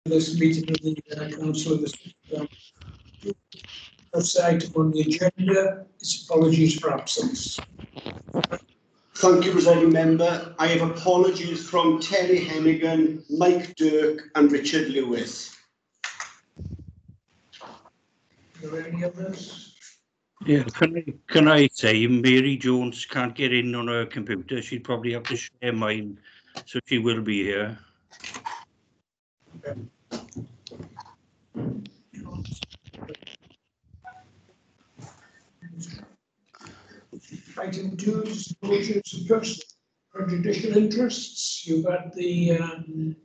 this meeting of the Council of the first item on the agenda is apologies for absence. Thank you, Presiding Member. I have apologies from Terry Hennigan, Mike Dirk and Richard Lewis. Are there any others? Yeah, can I say Mary Jones can't get in on her computer. She'd probably have to share mine, so she will be here. Okay. Item 2, disclosures of personal prejudicial interests. You've had the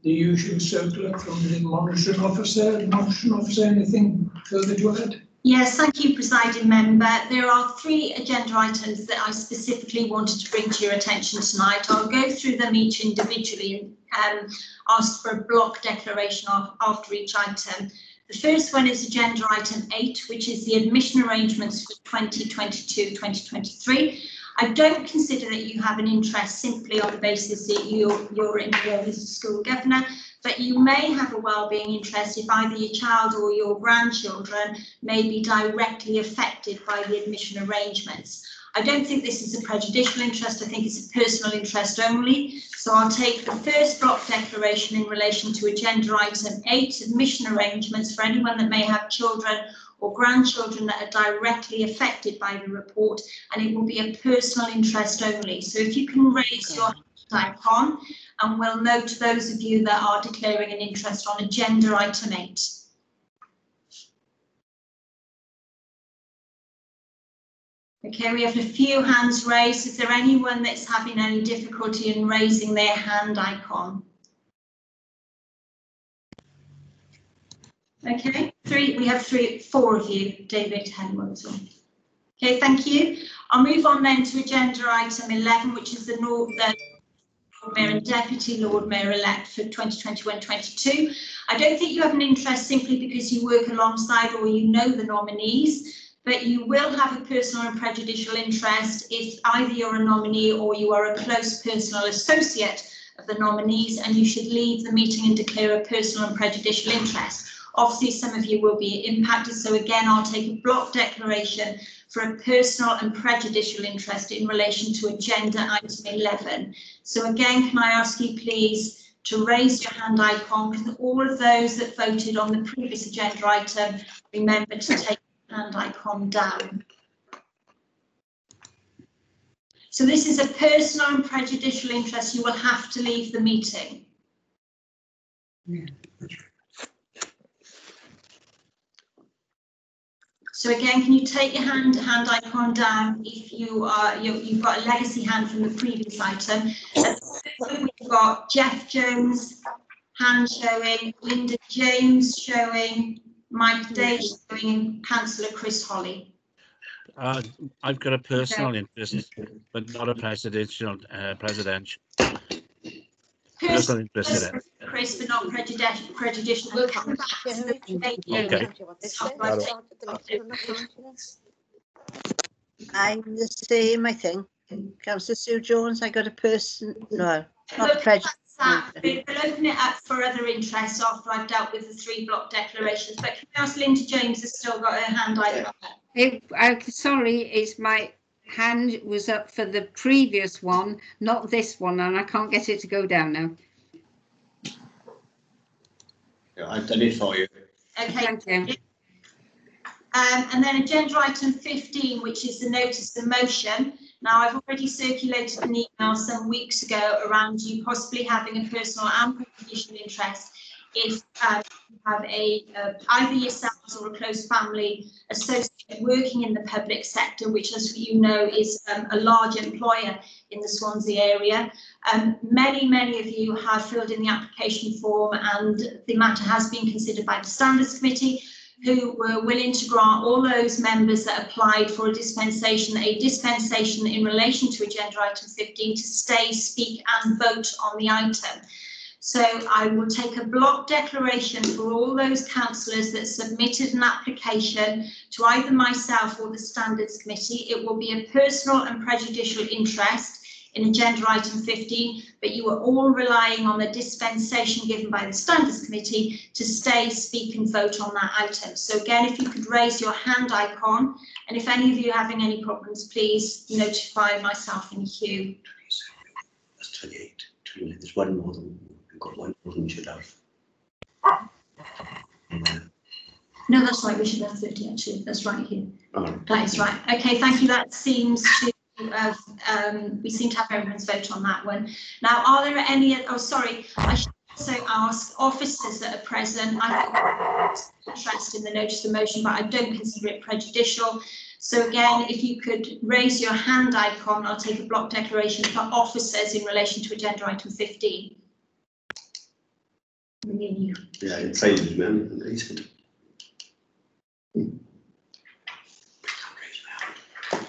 usual circular from the monitoring officer. Anything further to add? Yes, thank you, Presiding Member. There are 3 agenda items that I specifically wanted to bring to your attention tonight. I'll go through them each individually and ask for a block declaration after each item. The first one is agenda item 8, which is the admission arrangements for 2022-2023. I don't consider that you have an interest simply on the basis that you're in the role as a school governor, but you may have a wellbeing interest if either your child or your grandchildren may be directly affected by the admission arrangements. I don't think this is a prejudicial interest, I think it's a personal interest only. So I'll take the first block declaration in relation to agenda item 8, admission arrangements for anyone that may have children or grandchildren that are directly affected by the report, and it will be a personal interest only. So if you can raise your hand icon, and we'll note those of you that are declaring an interest on agenda item 8. Okay, we have a few hands raised. Is there anyone that's having any difficulty in raising their hand icon? Okay, we have 4 of you, David Henwood. Okay, thank you. I'll move on then to agenda item 11, which is the Lord Mayor and Deputy Lord Mayor-elect for 2021-22. I don't think you have an interest simply because you work alongside or you know the nominees, but you will have a personal and prejudicial interest if either you're a nominee or you are a close personal associate of the nominees, and you should leave the meeting and declare a personal and prejudicial interest. Obviously, some of you will be impacted, so again, I'll take a block declaration for a personal and prejudicial interest in relation to agenda item 11. So again, can I ask you please to raise your hand icon? Can all of those that voted on the previous agenda item remember to take the hand icon down? So this is a personal and prejudicial interest. You will have to leave the meeting. Yeah. So again, can you take your hand icon down if you've got a legacy hand from the previous item? We've got Jeff Jones hand showing, Linda James showing, Mike Day showing, and Councillor Chris Holly. I've got a personal interest, but not a presidential. Personal interest in it. Chris, but not prejudicial. We'll come back to the debate. Okay. I'm the same, I think. Councillor Sue Jones, I got a person. No, not prejudice. We'll open it up for other interests after I've dealt with the 3 block declarations. But can I ask Linda James has still got her hand icon? Sorry, it's my hand was up for the previous one, not this one, and I can't get it to go down now. Yeah, I've done it for you. Okay. Thank you. And then agenda item 15, which is the notice of motion. Now, I've already circulated an email some weeks ago around you possibly having a personal and prejudicial interest if you have either yourselves or a close family associate working in the public sector, which, as you know, is a large employer in the Swansea area. Many of you have filled in the application form, and the matter has been considered by the Standards Committee, who were willing to grant all those members that applied for a dispensation in relation to agenda item 15 to stay, speak and vote on the item. So I will take a block declaration for all those councillors that submitted an application to either myself or the Standards Committee. It will be a personal and prejudicial interest in agenda item 15, but you were all relying on the dispensation given by the Standards Committee to stay, speak and vote on that item. So again, if you could raise your hand icon, and if any of you are having any problems, please notify myself and Hugh. That's 28. 28. There's one more than we've got, one more than we should have. No, that's right, we should have 30 actually, that's right here. Oh. That is right. Okay, thank you. That seems to we seem to have everyone's vote on that one. Now, are there any, oh sorry, I should also ask officers that are present. I've got interest in the notice of motion, but I don't consider it prejudicial. So again, if you could raise your hand icon, I'll take a block declaration for officers in relation to agenda item 15. Yeah, it faded, man. He said.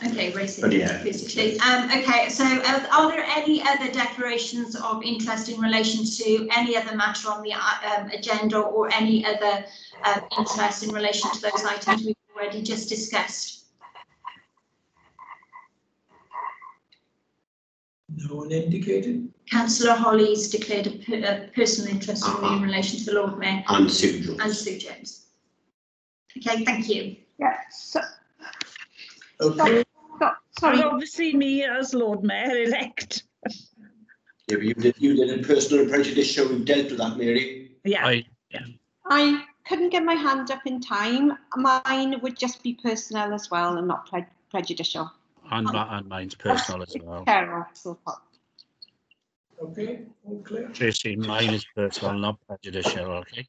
Okay, raise it. But yeah. Basically. Okay, so are there any other declarations of interest in relation to any other matter on the agenda, or any other interest in relation to those items we've already just discussed? No one indicated. Councillor Holly's declared a personal interest in relation to the Lord Mayor. And Sue Jones. And Sue Jones. Okay, thank you. Yeah, so, Okay. sorry. And obviously me as Lord Mayor-elect. Yeah, but you did a personal and prejudicial. We've dealt with that, Mary. Yeah. I couldn't get my hand up in time. Mine would just be personnel as well and not prejudicial. And mine's personal as well. Carol. Okay, all clear. Tracy, mine is personal, not prejudicial, okay?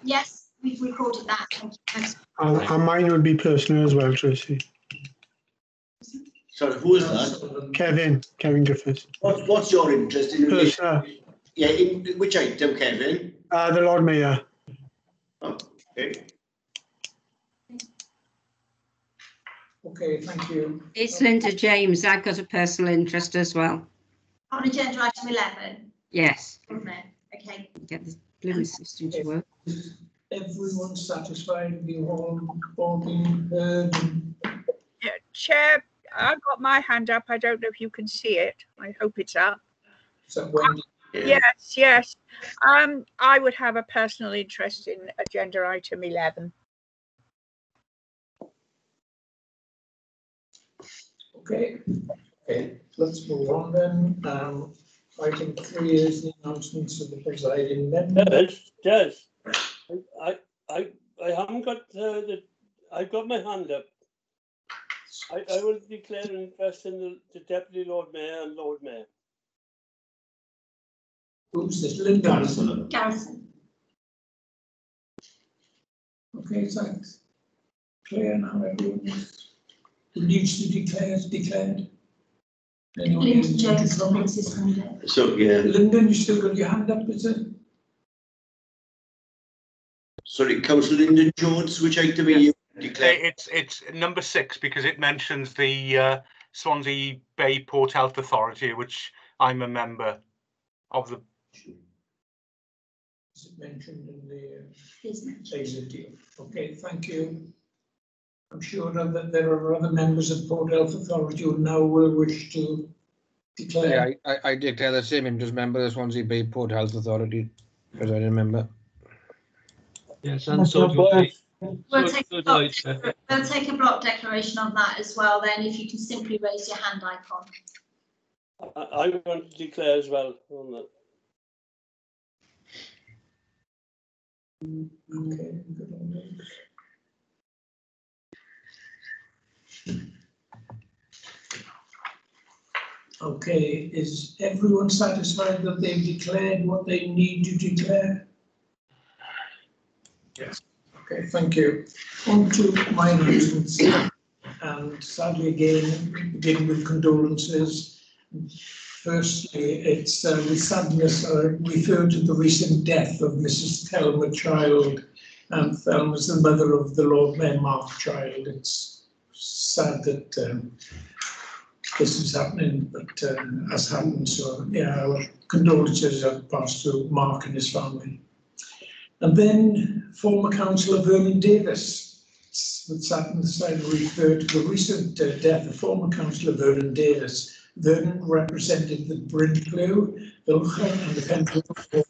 Yes, we've recorded that. Thank you. And mine would be personal as well, Tracy. Sorry, who is that? Kevin Griffiths. What's your interest in? Personal. Yeah, in which item, Kevin? The Lord Mayor. Oh, okay. Okay, thank you. It's Linda James. I've got a personal interest as well. On agenda item 11. Yes. Okay. Get the blooming system to work. Is everyone satisfied? Have you all been heard? Yeah, Chair, I've got my hand up. I don't know if you can see it. I hope it's up. Is that Wendy? Yeah. Yes. I would have a personal interest in agenda item 11. Okay, let's move on then. Item 3 is the announcements of the presiding member. Yes. I haven't got I've got my hand up. I will declare an interest in the Deputy Lord Mayor and Lord Mayor. Who's this? Linda? Garrison. Okay, thanks. Clear now, everyone. Who needs to declare is declared. Anyone Linda needs to Jones trouble? makes his hand up. So, yeah. Linda, you still got your hand up, is it? Sorry, Councillor Linda Jones, which item are you declaring? It's number 6 because it mentions the Swansea Bay Port Health Authority, which I'm a member of the. Is it mentioned in the exit deal? Okay, thank you. I'm sure that there are other members of Port Health Authority who now will wish to declare. Yeah, I declare the same interest member of the Swansea Bay Port Health Authority, as I remember. Yes, and so do I. We'll take a block declaration on that as well then, if you can simply raise your hand icon. I want to declare as well on that. Okay, good on those. Okay, is everyone satisfied that they've declared what they need to declare? Yes. Okay, thank you. On to my announcements, and sadly again, begin with condolences. Firstly, it's with sadness I refer to the recent death of Mrs. Thelma Child, and Thelma's the mother of the Lord Mayor Mark Child. It's sad that this is happening, but has happened. So yeah, our condolences are passed to Mark and his family. And then former Councillor Vernon Davis. It's with sadness I refer to the recent death of former Councillor Vernon Davis, Vernon represented the Brindlew, the Lochar and the Penrhyn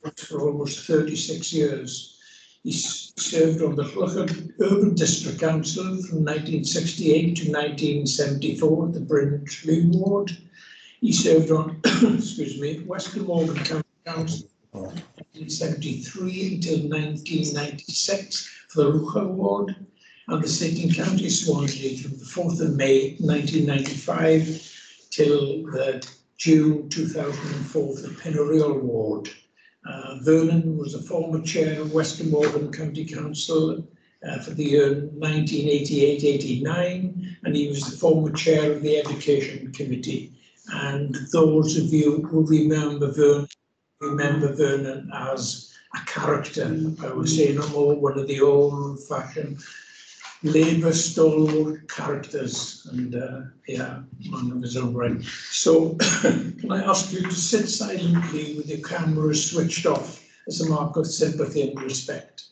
wards for almost 36 years. He served on the Lochar Urban District Council from 1968 to 1974 at the Brindlew ward. He served on, excuse me, West Glamorgan County Council from 1973 until 1996 for the Lochar ward, and the sitting county Swansea from the 4th of May 1995 till the June 2004 for the Penrhyn ward. Vernon was a former chair of West Glamorgan County Council for the year 1988-89, and he was the former chair of the Education Committee. And those of you who remember Vernon as a character, I would say no more, one of the old-fashioned Labour stalwart characters, and yeah, man of his own right. So can I ask you to sit silently with your cameras switched off as a mark of sympathy and respect?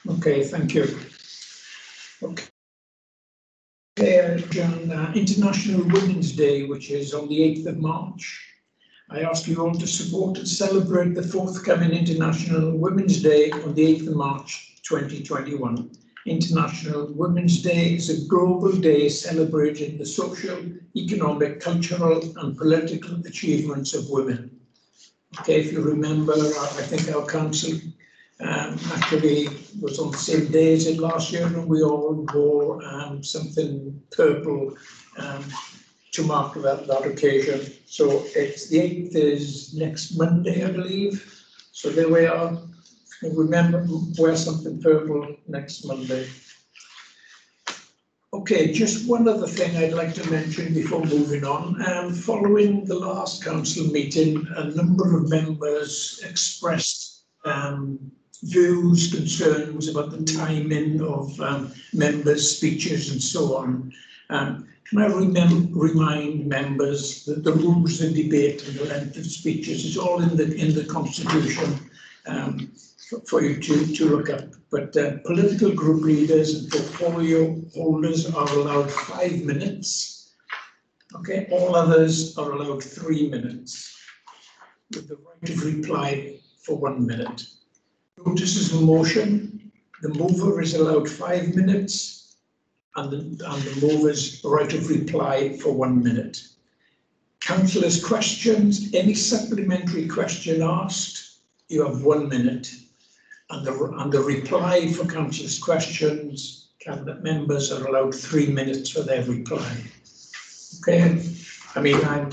Okay, thank you. Okay, International Women's Day, which is on the 8th of March. I ask you all to support and celebrate the forthcoming International Women's Day on the 8th of March 2021. International Women's Day is a global day celebrating the social, economic, cultural and political achievements of women. Okay, if you remember, I think our council actually was on the same day as it last year, and we all wore something purple to mark that occasion. So it's the 8th is next Monday, I believe. So there we are. Remember, wear something purple next Monday. Okay, just one other thing I'd like to mention before moving on. Following the last council meeting, a number of members expressed views, concerns about the timing of members' speeches and so on. Can I remind members that the rules of debate and the length of speeches is all in the Constitution for you to look up. But political group leaders and portfolio holders are allowed 5 minutes. Okay, all others are allowed 3 minutes, with the right of reply for 1 minute. Notices of motion, the mover is allowed 5 minutes, and the mover's right of reply for 1 minute. Councillors' questions, any supplementary question asked, you have 1 minute. And the reply for councillors' questions, cabinet members are allowed 3 minutes for their reply. Okay, I mean, I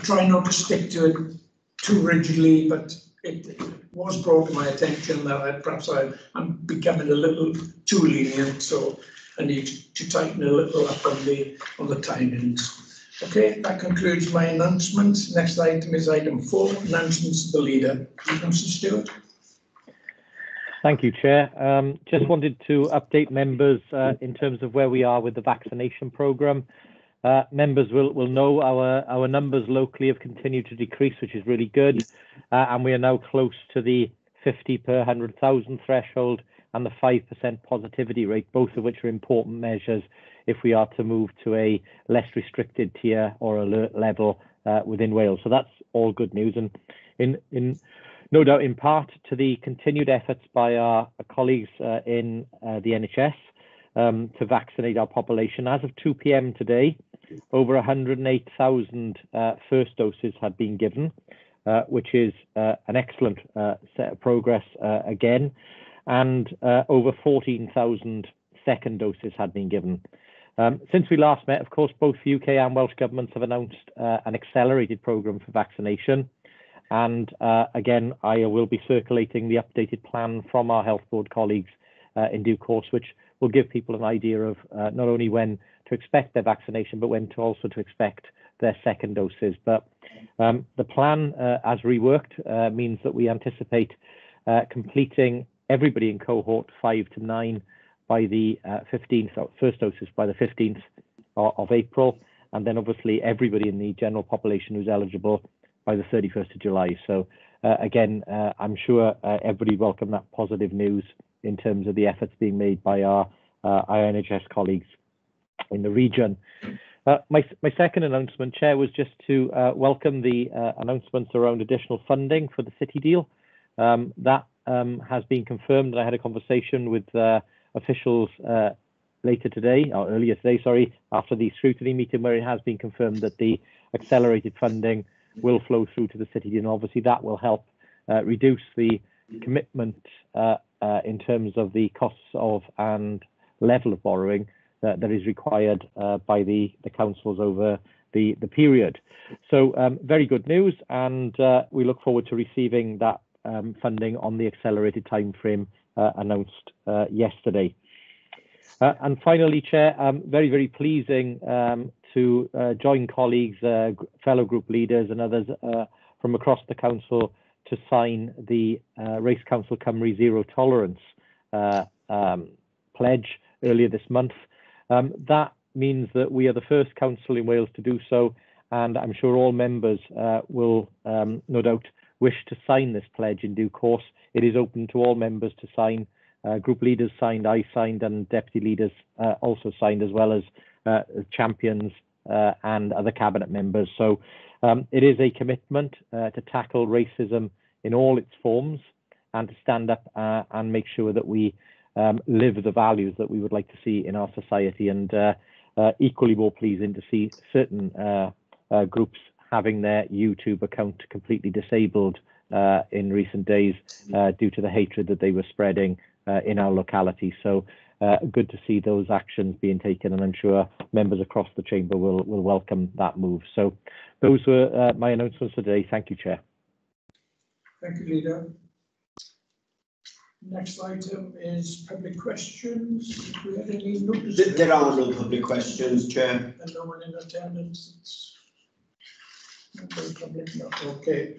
try not to stick to it too rigidly, but it was brought to my attention that perhaps I'm becoming a little too lenient, so I need to tighten a little up on the timings. Okay, that concludes my announcements. Next item is item 4, announcements of the leader. Councillor Stewart. Thank you, Chair. Just wanted to update members in terms of where we are with the vaccination programme. Members will know our numbers locally have continued to decrease, which is really good, and we are now close to the 50 per 100,000 threshold and the 5% positivity rate, both of which are important measures if we are to move to a less restricted tier or alert level within Wales. So that's all good news, and in no doubt in part to the continued efforts by our colleagues in the NHS to vaccinate our population. As of 2 p.m. today, over 108,000 first doses had been given, which is an excellent set of progress again, and over 14,000 second doses had been given. Since we last met, of course, both UK and Welsh governments have announced an accelerated programme for vaccination. And again, I will be circulating the updated plan from our health board colleagues in due course, which will give people an idea of not only when to expect their vaccination, but when to also to expect their second doses. But the plan, as reworked, means that we anticipate completing everybody in cohort 5 to 9 by the 15th, so first doses by the 15th of April, and then obviously everybody in the general population who's eligible by the 31st of July. So again, I'm sure everybody welcome that positive news in terms of the efforts being made by our NHS colleagues in the region. My second announcement, Chair, was just to welcome the announcements around additional funding for the city deal. That has been confirmed, and I had a conversation with officials later today, or earlier today, sorry, after the scrutiny meeting, where it has been confirmed that the accelerated funding will flow through to the city, and obviously that will help reduce the commitment in terms of the costs of and level of borrowing that is required by the councils over the period. So very good news, and we look forward to receiving that funding on the accelerated timeframe announced yesterday. And finally, Chair, very, very pleasing to join colleagues, fellow group leaders and others from across the council to sign the Race Council Cymru Zero Tolerance pledge earlier this month. That means that we are the first council in Wales to do so, and I'm sure all members will no doubt wish to sign this pledge in due course. It is open to all members to sign. Group leaders signed, I signed, and deputy leaders also signed, as well as champions and other cabinet members. So it is a commitment to tackle racism in all its forms and to stand up and make sure that we live the values that we would like to see in our society. And equally more pleasing to see certain groups having their YouTube account completely disabled in recent days due to the hatred that they were spreading in our locality. So good to see those actions being taken, and I'm sure members across the chamber will welcome that move. So those were my announcements today. Thank you, Chair. Thank you, Leader. Next item is public questions. Do we have any notice? There are no public questions, Chair. And no one in attendance. Okay.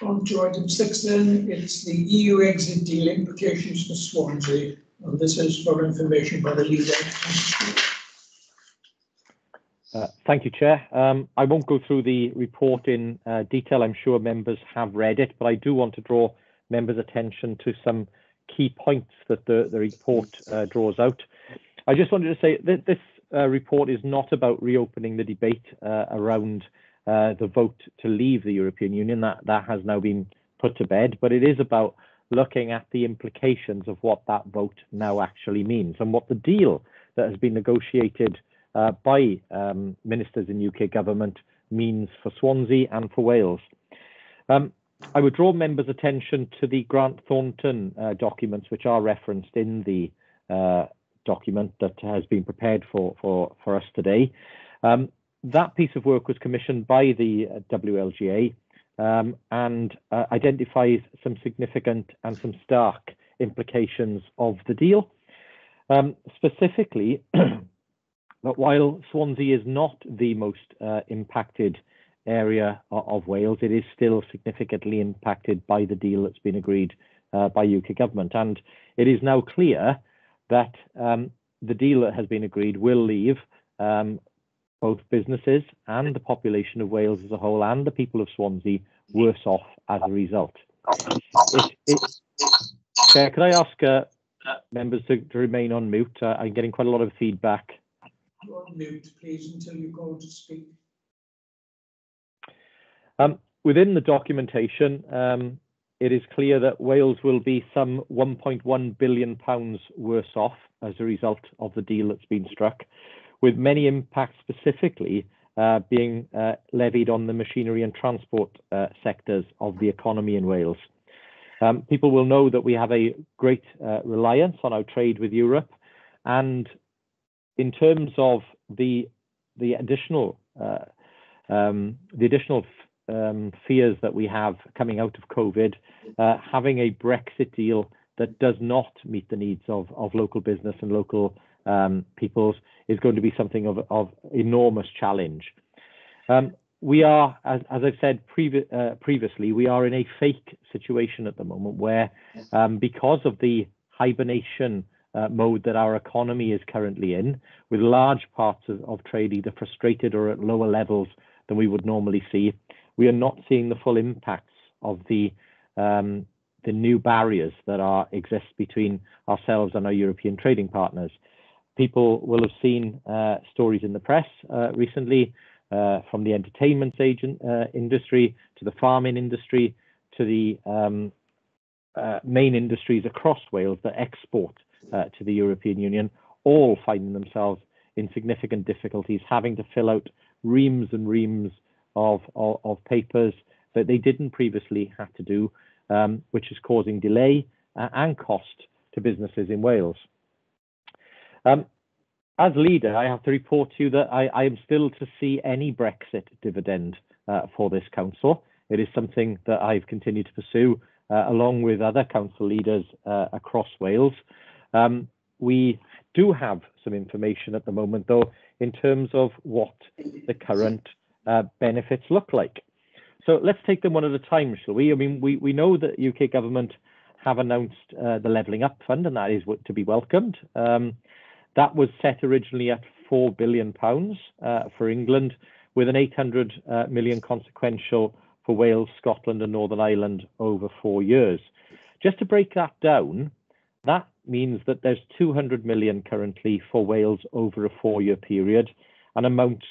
On to item 6 then. It's the EU exit deal implications for Swansea. And this is for information by the Leader. Thank you, Chair. I won't go through the report in detail. I'm sure members have read it, but I do want to draw members' attention to some key points that the report draws out. I just wanted to say that this report is not about reopening the debate around the vote to leave the European Union. That has now been put to bed, but it is about looking at the implications of what that vote now actually means and what the deal that has been negotiated by ministers in UK government means for Swansea and for Wales. I would draw members' attention to the Grant Thornton documents, which are referenced in the document that has been prepared for us today. That piece of work was commissioned by the WLGA and identifies some significant and some stark implications of the deal. Specifically, that while Swansea is not the most impacted area of Wales, it is still significantly impacted by the deal that's been agreed by UK government. And it is now clear that the deal that has been agreed will leave both businesses and the population of Wales as a whole and the people of Swansea worse off as a result. Chair, could I ask members to remain on mute? I'm getting quite a lot of feedback. You're on mute, please, until you go to speak. Within the documentation, it is clear that Wales will be some £1.1 billion worse off as a result of the deal that's been struck, with many impacts specifically being levied on the machinery and transport sectors of the economy in Wales. People will know that we have a great reliance on our trade with Europe, and in terms of the additional fears that we have coming out of COVID, having a Brexit deal that does not meet the needs of local business and local peoples is going to be something of enormous challenge. We are, as I've said previously, we are in a fake situation at the moment where, because of the hibernation mode that our economy is currently in, with large parts of trade either frustrated or at lower levels than we would normally see, we are not seeing the full impacts of the new barriers that exist between ourselves and our European trading partners. People will have seen stories in the press recently from the entertainment industry to the farming industry to the main industries across Wales that export to the European Union, all finding themselves in significant difficulties, having to fill out reams and reams of papers that they didn't previously have to do, which is causing delay and cost to businesses in Wales. As leader, I have to report to you that I am still to see any Brexit dividend for this council. It is something that I've continued to pursue along with other council leaders across Wales. We do have some information at the moment, though, in terms of what the current benefits look like. So let's take them one at a time, shall we? I mean, we know that UK government have announced the Levelling Up Fund, and that is to be welcomed. That was set originally at £4 billion for England, with an 800 million consequential for Wales, Scotland and Northern Ireland over 4 years. Just to break that down, that means that there's 200 million currently for Wales over a 4-year period, and amounts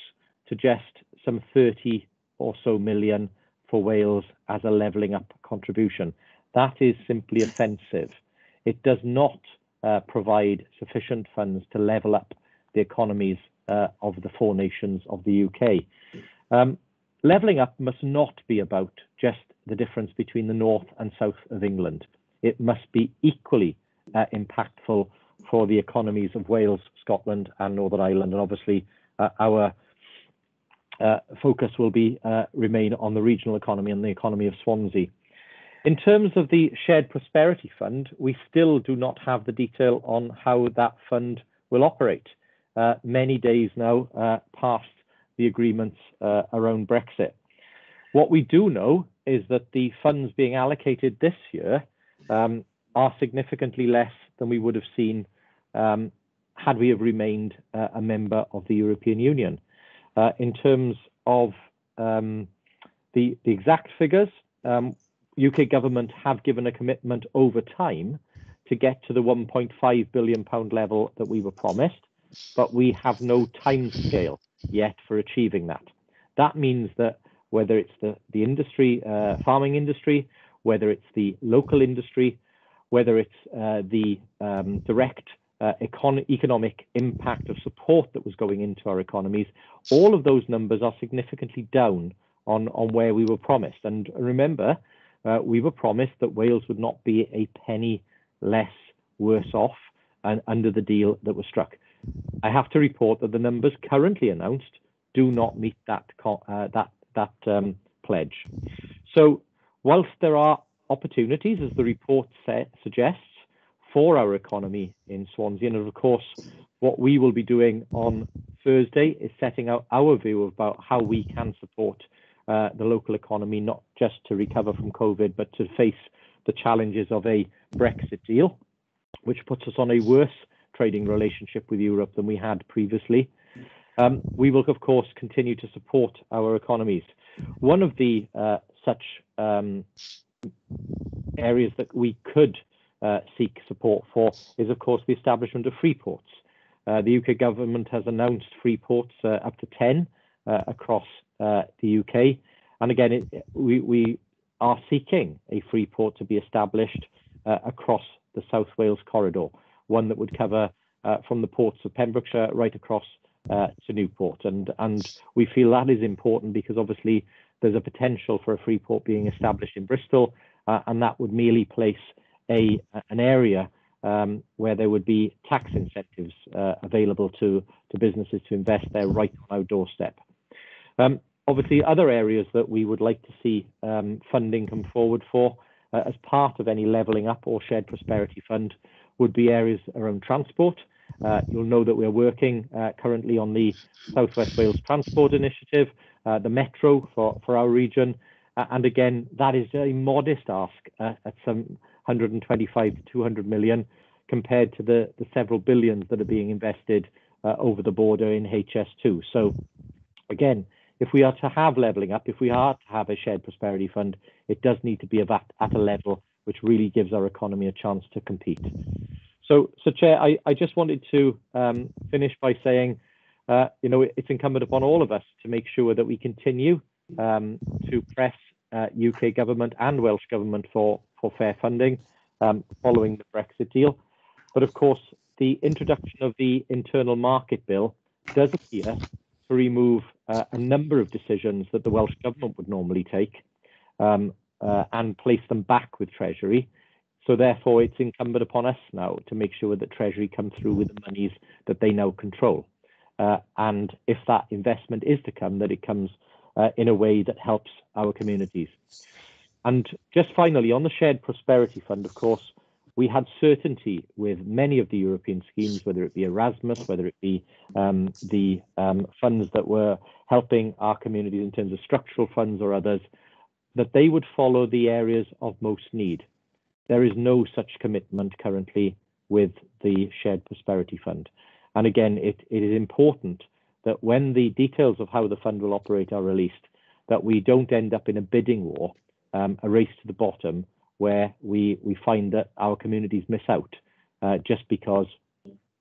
to just some 30 or so million for Wales as a levelling up contribution. That is simply offensive. It does not provide sufficient funds to level up the economies of the 4 nations of the UK. Levelling up must not be about just the difference between the north and south of England. It must be equally impactful for the economies of Wales, Scotland and Northern Ireland, and obviously our focus will be remain on the regional economy and the economy of Swansea. In terms of the Shared Prosperity Fund, we still do not have the detail on how that fund will operate. Many days now past the agreements around Brexit. What we do know is that the funds being allocated this year are significantly less than we would have seen had we have remained a member of the European Union. In terms of the exact figures, UK government have given a commitment over time to get to the £1.5 billion level that we were promised, but we have no timescale yet for achieving that. That means that whether it's the industry, farming industry, whether it's the local industry, whether it's the direct economic impact of support that was going into our economies, all of those numbers are significantly down on where we were promised. And remember, we were promised that Wales would not be a penny less worse off under the deal that was struck. I have to report that the numbers currently announced do not meet that pledge. So whilst there are opportunities, as the report suggests, for our economy in Swansea, and of course what we will be doing on Thursday is setting out our view about how we can support the local economy, not just to recover from COVID, but to face the challenges of a Brexit deal, which puts us on a worse trading relationship with Europe than we had previously. We will, of course, continue to support our economies. One of the such areas that we could seek support for is, of course, the establishment of free ports. The UK government has announced free ports up to 10 across the UK. And again, we are seeking a free port to be established across the South Wales corridor, one that would cover from the ports of Pembrokeshire right across to Newport. And we feel that is important because obviously there's a potential for a free port being established in Bristol, and that would merely place an area where there would be tax incentives available to businesses to invest there right on our doorstep. Obviously, other areas that we would like to see funding come forward for as part of any levelling up or shared prosperity fund would be areas around transport. You'll know that we're working currently on the South West Wales Transport Initiative, the Metro for our region. And again, that is a modest ask at some 125 to 200 million compared to the several billions that are being invested over the border in HS2. So again, if we are to have levelling up, if we are to have a shared prosperity fund, it does need to be at a level which really gives our economy a chance to compete. So Chair, I just wanted to finish by saying, it's incumbent upon all of us to make sure that we continue to press UK government and Welsh government for fair funding following the Brexit deal. But of course, the introduction of the internal market bill does appear to remove a number of decisions that the Welsh government would normally take and place them back with Treasury. So therefore, it's incumbent upon us now to make sure that Treasury come through with the monies that they now control. And if that investment is to come, that it comes in a way that helps our communities. And just finally, on the Shared Prosperity Fund, of course, we had certainty with many of the European schemes, whether it be Erasmus, whether it be the funds that were helping our communities in terms of structural funds or others, that they would follow the areas of most need. There is no such commitment currently with the Shared Prosperity Fund. And again, it is important that when the details of how the fund will operate are released, that we don't end up in a bidding war, a race to the bottom, where we find that our communities miss out just because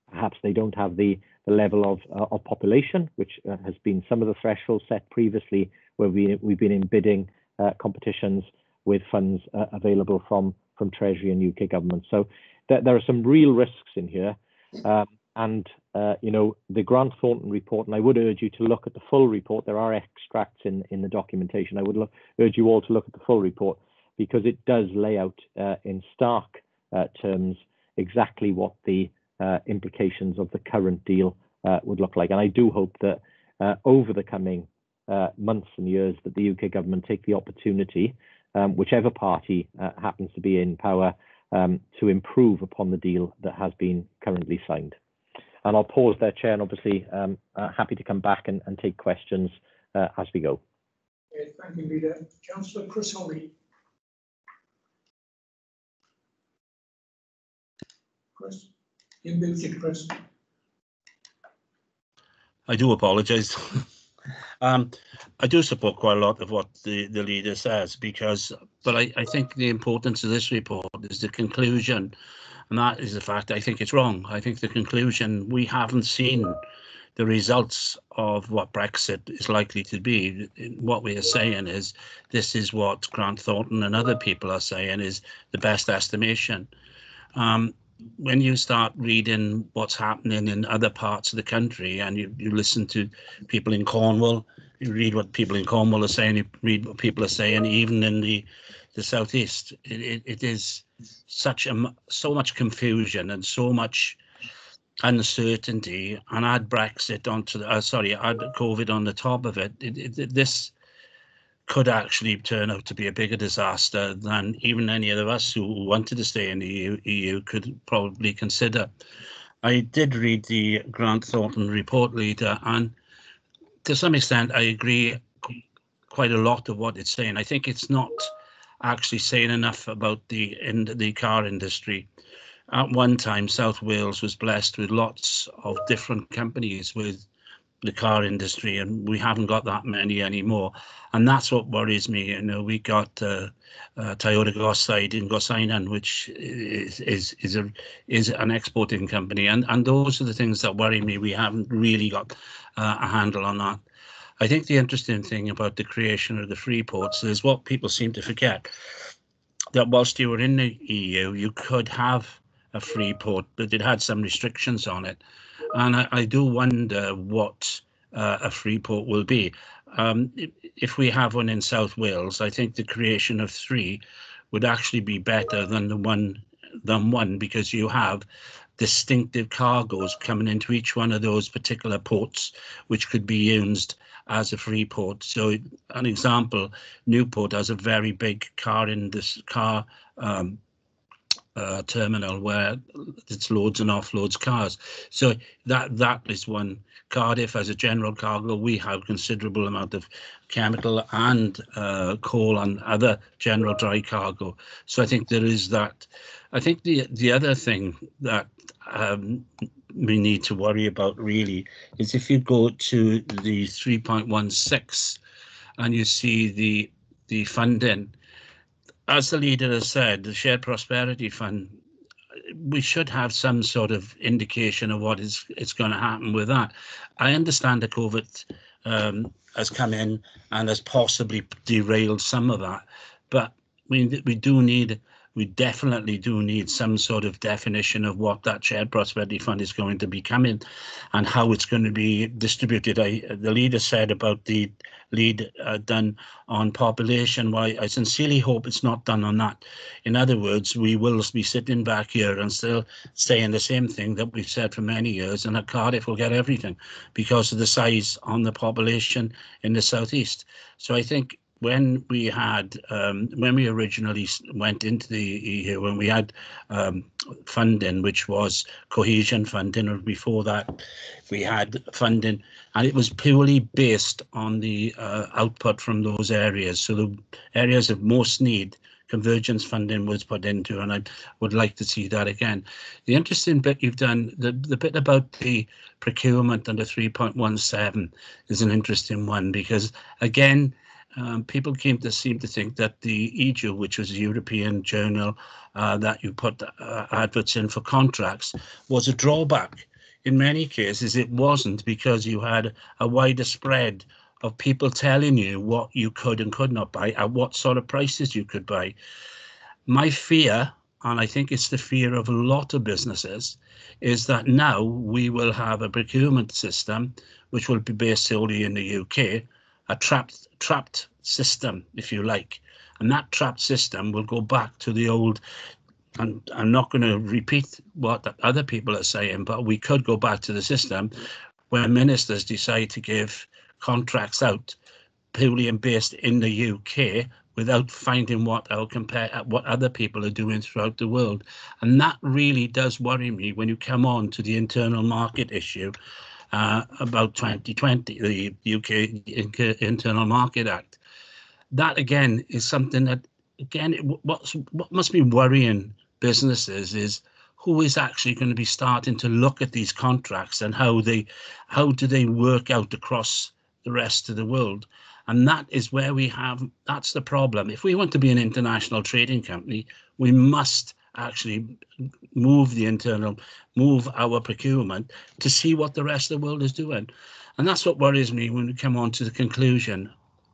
perhaps they don't have the level of population, which has been some of the thresholds set previously, where we've been in bidding competitions with funds available from Treasury and UK government. So there are some real risks in here. The Grant Thornton report, and I would urge you to look at the full report. There are extracts in the documentation. I would urge you all to look at the full report, because it does lay out in stark terms exactly what the implications of the current deal would look like. And I do hope that over the coming months and years that the UK government take the opportunity, whichever party happens to be in power, to improve upon the deal that has been currently signed. And I'll pause there, Chair, and obviously happy to come back and take questions as we go. Okay, thank you, Leader. Councillor Chris Holly. Chris, you're muted, Chris. I do apologise. I do support quite a lot of what the leader says, but I think the importance of this report is the conclusion, and that is the fact I think it's wrong. I think the conclusion, we haven't seen the results of what Brexit is likely to be. What we are saying is this is what Grant Thornton and other people are saying is the best estimation. When you start reading what's happening in other parts of the country, and you listen to people in Cornwall, you read what people in Cornwall are saying, you read what people are saying, even in the southeast, it is so much confusion and so much uncertainty. And add Brexit onto add COVID on the top of it. This could actually turn out to be a bigger disaster than even any of us who wanted to stay in the EU could probably consider. I did read the Grant Thornton report, Leader, and to some extent I agree quite a lot of what it's saying. I think it's not actually saying enough about the car industry. At one time, South Wales was blessed with lots of different companies with the car industry, and we haven't got that many anymore, and that's what worries me. We got Toyota Goside in Gosainan, which is an exporting company, and those are the things that worry me. We haven't really got a handle on that. I think the interesting thing about the creation of the free ports is what people seem to forget, that whilst you were in the EU, you could have a free port, but it had some restrictions on it. And I do wonder what a free port will be. If we have one in South Wales, I think the creation of three would actually be better than one, because you have distinctive cargoes coming into each one of those particular ports, which could be used as a free port. So an example, Newport has a very big car terminal where it's loads and offloads cars. So that is one. Cardiff as a general cargo, we have considerable amount of chemical and coal and other general dry cargo. So I think there is that. I think the other thing that we need to worry about really is if you go to the 3.16 and you see the funding. As the leader has said, the Shared Prosperity Fund, we should have some sort of indication of what is going to happen with that. I understand that COVID has come in and has possibly derailed some of that, but we definitely do need some sort of definition of what that Shared Prosperity Fund is going to be coming and how it's going to be distributed. The leader said about the lead done on population. Well, I sincerely hope it's not done on that. In other words, we will be sitting back here and still saying the same thing that we've said for many years, and that Cardiff will get everything because of the size on the population in the southeast. So I think when we had, when we originally went into the EU, when we had funding, which was cohesion funding, or before that, we had funding, and it was purely based on the output from those areas. So the areas of most need, convergence funding was put into, and I would like to see that again. The interesting bit you've done, the bit about the procurement under 3.17 is an interesting one, because again, people seem to think that the EJU, which was a European journal that you put adverts in for contracts, was a drawback. In many cases, it wasn't, because you had a wider spread of people telling you what you could and could not buy, at what sort of prices you could buy. My fear, and I think it's the fear of a lot of businesses, is that now we will have a procurement system which will be based solely in the UK, a trapped system, if you like, and that trapped system will go back to the old. And I'm not going to repeat what other people are saying, but we could go back to the system where ministers decide to give contracts out purely and based in the UK without finding what other people are doing throughout the world. And that really does worry me when you come on to the internal market issue. About 2020, the UK Internal Market Act. That again is something that, again, what must be worrying businesses is who is actually going to be starting to look at these contracts and how do they work out across the rest of the world. And that is where that's the problem. If we want to be an international trading company, we must actually move our procurement to see what the rest of the world is doing. And that's what worries me when we come on to the conclusion.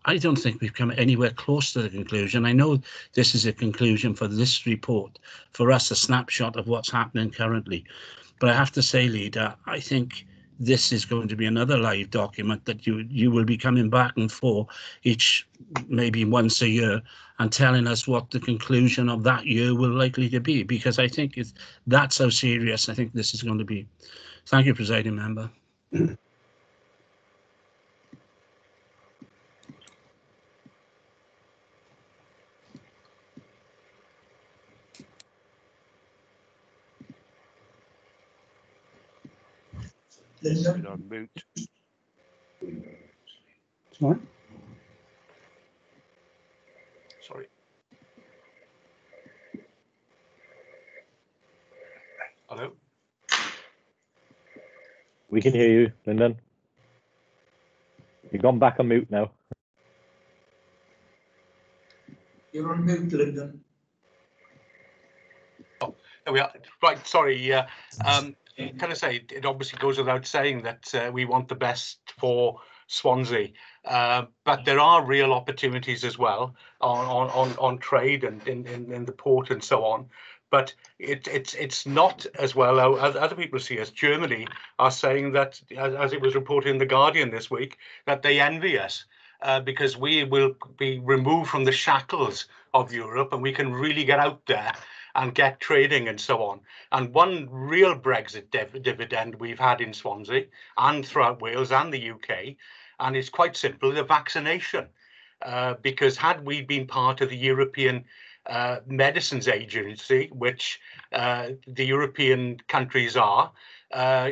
I don't think we've come anywhere close to the conclusion. I know this is a conclusion for this report, for us, a snapshot of what's happening currently. But I have to say, Leader, I think this is going to be another live document that you will be coming back and forth maybe once a year, and telling us what the conclusion of that year will likely to be, because I think that's how serious I think this is going to be. Thank you, Presiding Member. On mute. Sorry. Sorry. Hello? We can hear you, Lyndon. You've gone back on mute now. You're on mute, Lyndon. Oh, there we are. Right, sorry. Can I say, it obviously goes without saying that we want the best for Swansea, but there are real opportunities as well on trade and in the port and so on. But it's not as well as other people see us. Germany are saying that, as it was reported in The Guardian this week, that they envy us because we will be removed from the shackles of Europe and we can really get out there and get trading and so on. And one real Brexit dividend we've had in Swansea and throughout Wales and the UK and it's quite simple: the vaccination. Because had we been part of the European Medicines Agency, which the European countries are,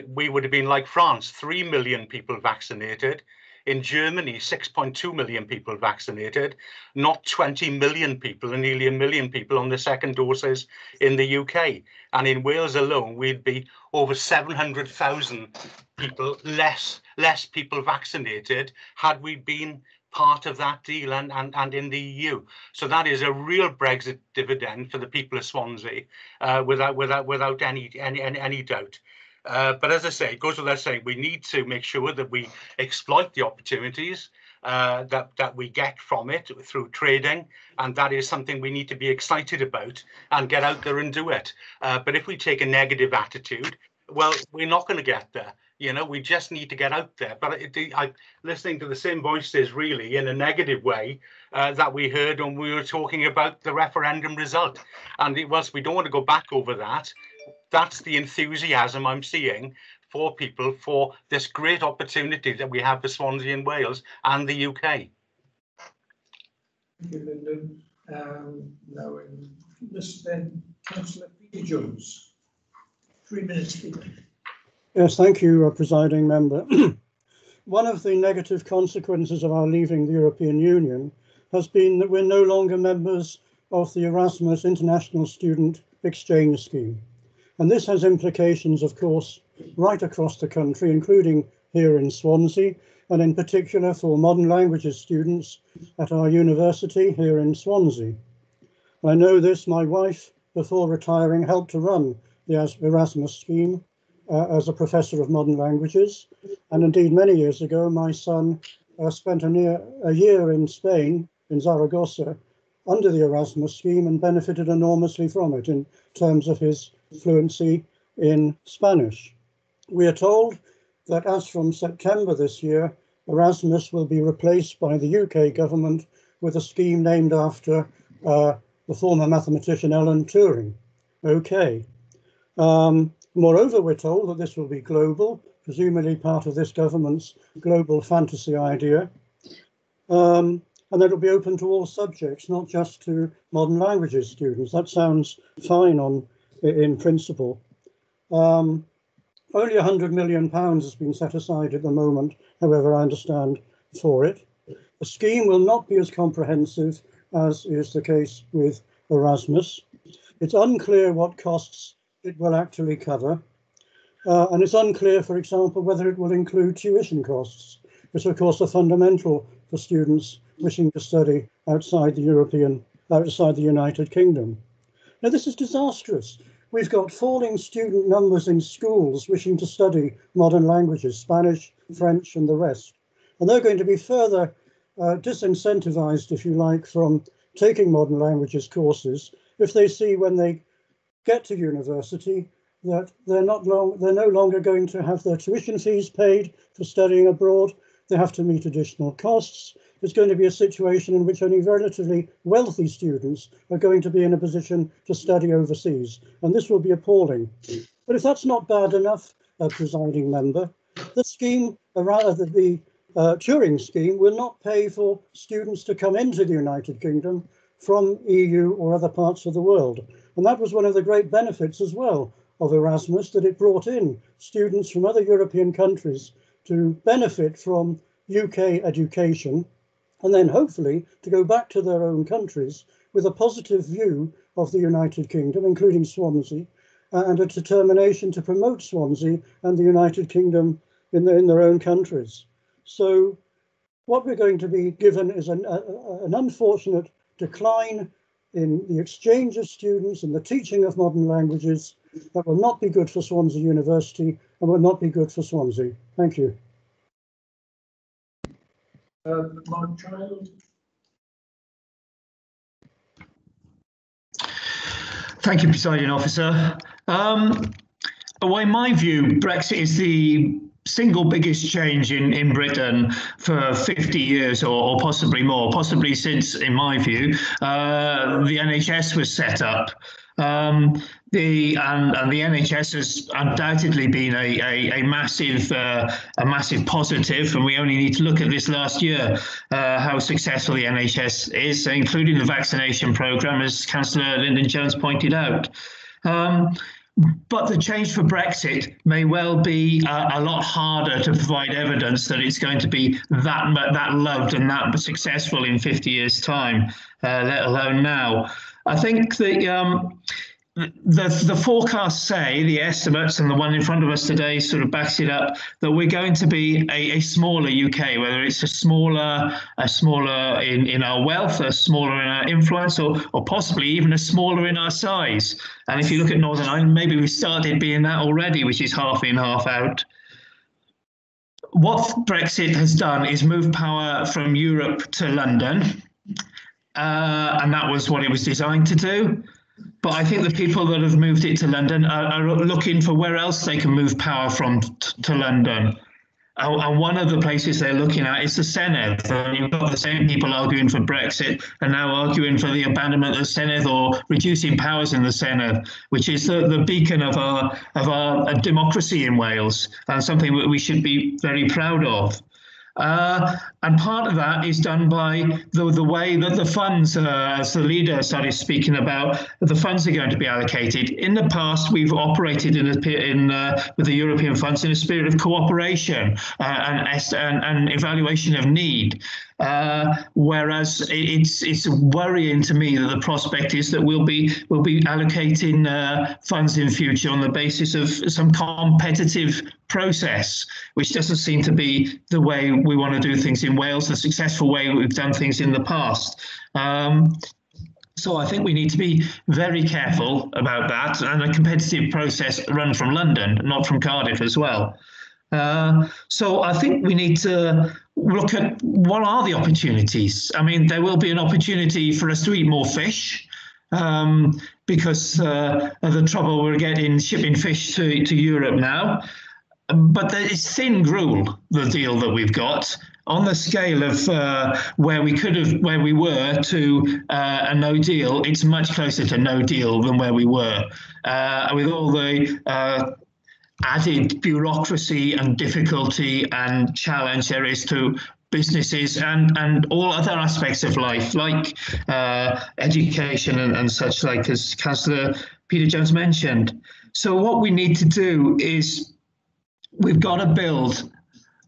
we would have been like France, 3 million people vaccinated. In Germany, 6.2 million people vaccinated, not 20 million people, and nearly 1 million people on the second doses in the UK. And in Wales alone, we'd be over 700,000 people less people vaccinated had we been part of that deal and in the EU. So that is a real Brexit dividend for the people of Swansea, without any doubt. But as I say, it goes without saying, we need to make sure that we exploit the opportunities that we get from it through trading, and that is something we need to be excited about and get out there and do it. But if we take a negative attitude, well, we're not going to get there. You know, we just need to get out there. But I'm listening to the same voices, really, in a negative way that we heard when we were talking about the referendum result. And whilst we don't want to go back over that, that's the enthusiasm I'm seeing for people for this great opportunity that we have for Swansea and Wales and the UK. Thank you, Lyndon. Now, then, Councillor Peter Jones. 3 minutes, Peter. Yes, thank you, Presiding Member. One of the negative consequences of our leaving the European Union has been that we're no longer members of the Erasmus International Student Exchange Scheme. And this has implications, of course, right across the country, including here in Swansea, and in particular for modern languages students at our university here in Swansea. I know this. My wife, before retiring, helped to run the Erasmus scheme as a professor of modern languages. And indeed, many years ago, my son spent a year in Spain, in Zaragoza, under the Erasmus scheme and benefited enormously from it in terms of his fluency in Spanish. We are told that as from September this year, Erasmus will be replaced by the UK government with a scheme named after the former mathematician Alan Turing. Okay. Moreover, we're told that this will be global, presumably part of this government's global fantasy idea, and that it'll be open to all subjects, not just to modern languages students. That sounds fine in principle. Only £100 million has been set aside at the moment, however, I understand, for it. The scheme will not be as comprehensive as is the case with Erasmus. It's unclear what costs it will actually cover. And it's unclear, for example, whether it will include tuition costs, which of course are fundamental for students wishing to study outside the United Kingdom. Now, this is disastrous. We've got falling student numbers in schools wishing to study modern languages, Spanish, French, and the rest. And they're going to be further disincentivized, if you like, from taking modern languages courses if they see when they get to university that they're no longer going to have their tuition fees paid for studying abroad. They have to meet additional costs. It's going to be a situation in which only relatively wealthy students are going to be in a position to study overseas, and this will be appalling. But if that's not bad enough, Presiding Member, the scheme, or rather the Turing scheme, will not pay for students to come into the United Kingdom from EU or other parts of the world. And that was one of the great benefits as well of Erasmus, that it brought in students from other European countries to benefit from UK education, and then hopefully to go back to their own countries with a positive view of the United Kingdom, including Swansea, and a determination to promote Swansea and the United Kingdom in their own countries. So what we're going to be given is an unfortunate decline in the exchange of students and the teaching of modern languages that will not be good for Swansea University and will not be good for Swansea. Thank you. Mark Child. Thank you, Presiding Officer. Well, in my view, Brexit is the single biggest change in Britain for 50 years or possibly more, possibly since, in my view, the NHS was set up. the NHS has undoubtedly been a massive positive, and we only need to look at this last year how successful the NHS is, including the vaccination programme, as Councillor Lyndon Jones pointed out. But the change for Brexit may well be a lot harder to provide evidence that it's going to be that loved and that successful in 50 years' time, let alone now. I think the forecasts say, the estimates, and the one in front of us today sort of backs it up, that we're going to be a smaller UK, whether it's a smaller in our wealth, a smaller in our influence, or possibly even a smaller in our size. And if you look at Northern Ireland, maybe we started being that already, which is half in, half out. What Brexit has done is move power from Europe to London, and that was what it was designed to do. But I think the people that have moved it to London are looking for where else they can move power from to London. And one of the places they're looking at is the Senedd. And you've got the same people arguing for Brexit and now arguing for the abandonment of the Senedd or reducing powers in the Senedd, which is the beacon of our democracy in Wales, and something that we should be very proud of. And part of that is done by the way that the funds, as the leader started speaking about, the funds are going to be allocated. In the past, we've operated with the European funds in a spirit of cooperation and evaluation of need. Whereas it's worrying to me that the prospect is that we'll be allocating funds in future on the basis of some competitive process, which doesn't seem to be the way we want to do things in Wales, the successful way we've done things in the past. So I think we need to be very careful about that, and a competitive process run from London, not from Cardiff as well. So I think we need to look at what are the opportunities. I mean, there will be an opportunity for us to eat more fish, because of the trouble we're getting shipping fish to Europe now. But it's thin gruel, the deal that we've got, on the scale of where we were to a no deal. It's much closer to no deal than where we were, with all the added bureaucracy and difficulty and challenge there is to businesses and all other aspects of life, like education and such, like, as Councillor Peter Jones mentioned. So what we need to do is we've got to build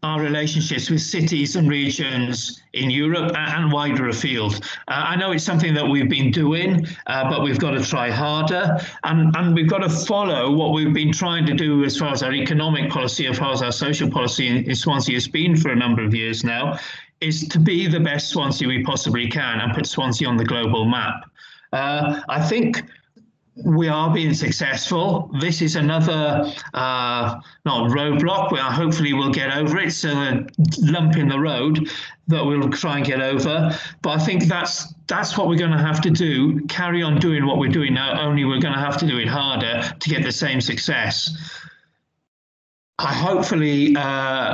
our relationships with cities and regions in Europe and wider afield. I know it's something that we've been doing, but we've got to try harder, and we've got to follow what we've been trying to do as far as our economic policy, as far as our social policy in Swansea has been for a number of years now, is to be the best Swansea we possibly can and put Swansea on the global map. I think we are being successful. This is another not roadblock, but hopefully we'll get over it. So a lump in the road that we'll try and get over. But I think that's what we're going to have to do. Carry on doing what we're doing now. Only we're going to have to do it harder to get the same success. Hopefully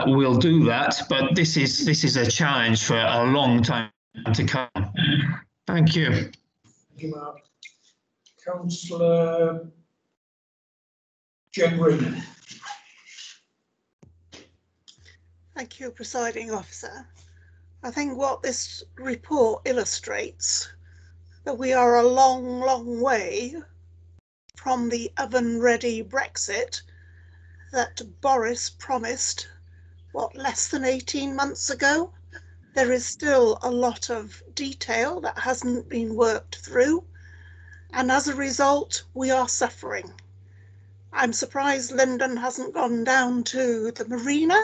we'll do that. But this is a challenge for a long time to come. Thank you. Thank you, Mark. Councillor Jen. Thank you, Presiding Officer. I think what this report illustrates, that we are a long, long way from the oven-ready Brexit that Boris promised, what, less than 18 months ago? There is still a lot of detail that hasn't been worked through. And as a result, we are suffering. I'm surprised Lyndon hasn't gone down to the marina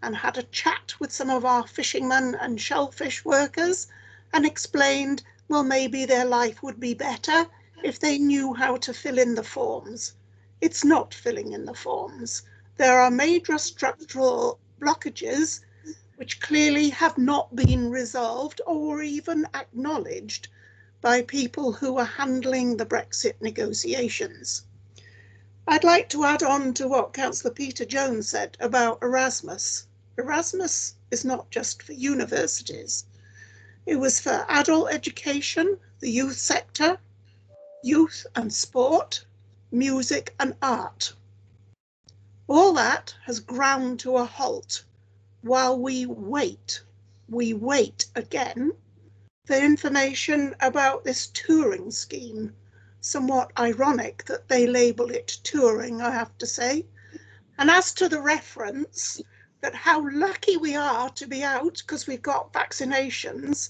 and had a chat with some of our fishermen and shellfish workers and explained, well, maybe their life would be better if they knew how to fill in the forms. It's not filling in the forms. There are major structural blockages which clearly have not been resolved or even acknowledged by people who are handling the Brexit negotiations. I'd like to add on to what Councillor Peter Jones said about Erasmus. Erasmus is not just for universities. It was for adult education, the youth sector, youth and sport, music and art. All that has ground to a halt while we wait again for information about this touring scheme. Somewhat ironic that they label it touring, I have to say. And as to the reference that how lucky we are to be out because we've got vaccinations,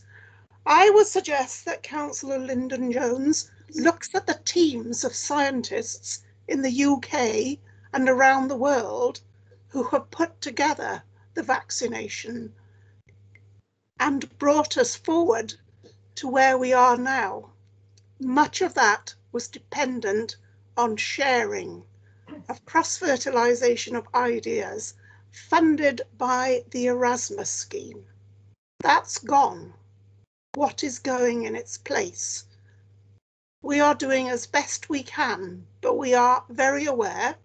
I would suggest that Councillor Lyndon Jones looks at the teams of scientists in the UK and around the world who have put together the vaccination and brought us forward to where we are now. Much of that was dependent on sharing, of cross-fertilisation of ideas, funded by the Erasmus scheme. That's gone. What is going in its place? We are doing as best we can, but we are very aware,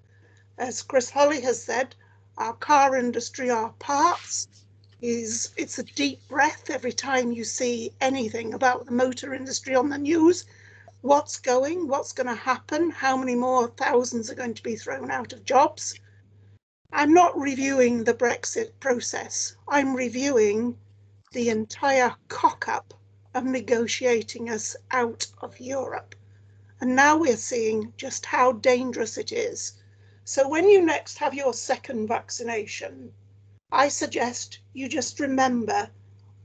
as Chris Holly has said, our car industry, our parts, it's a deep breath every time you see anything about the motor industry on the news. What's going to happen? How many more thousands are going to be thrown out of jobs? I'm not reviewing the Brexit process. I'm reviewing the entire cock-up of negotiating us out of Europe. And now we're seeing just how dangerous it is. So when you next have your second vaccination, I suggest you just remember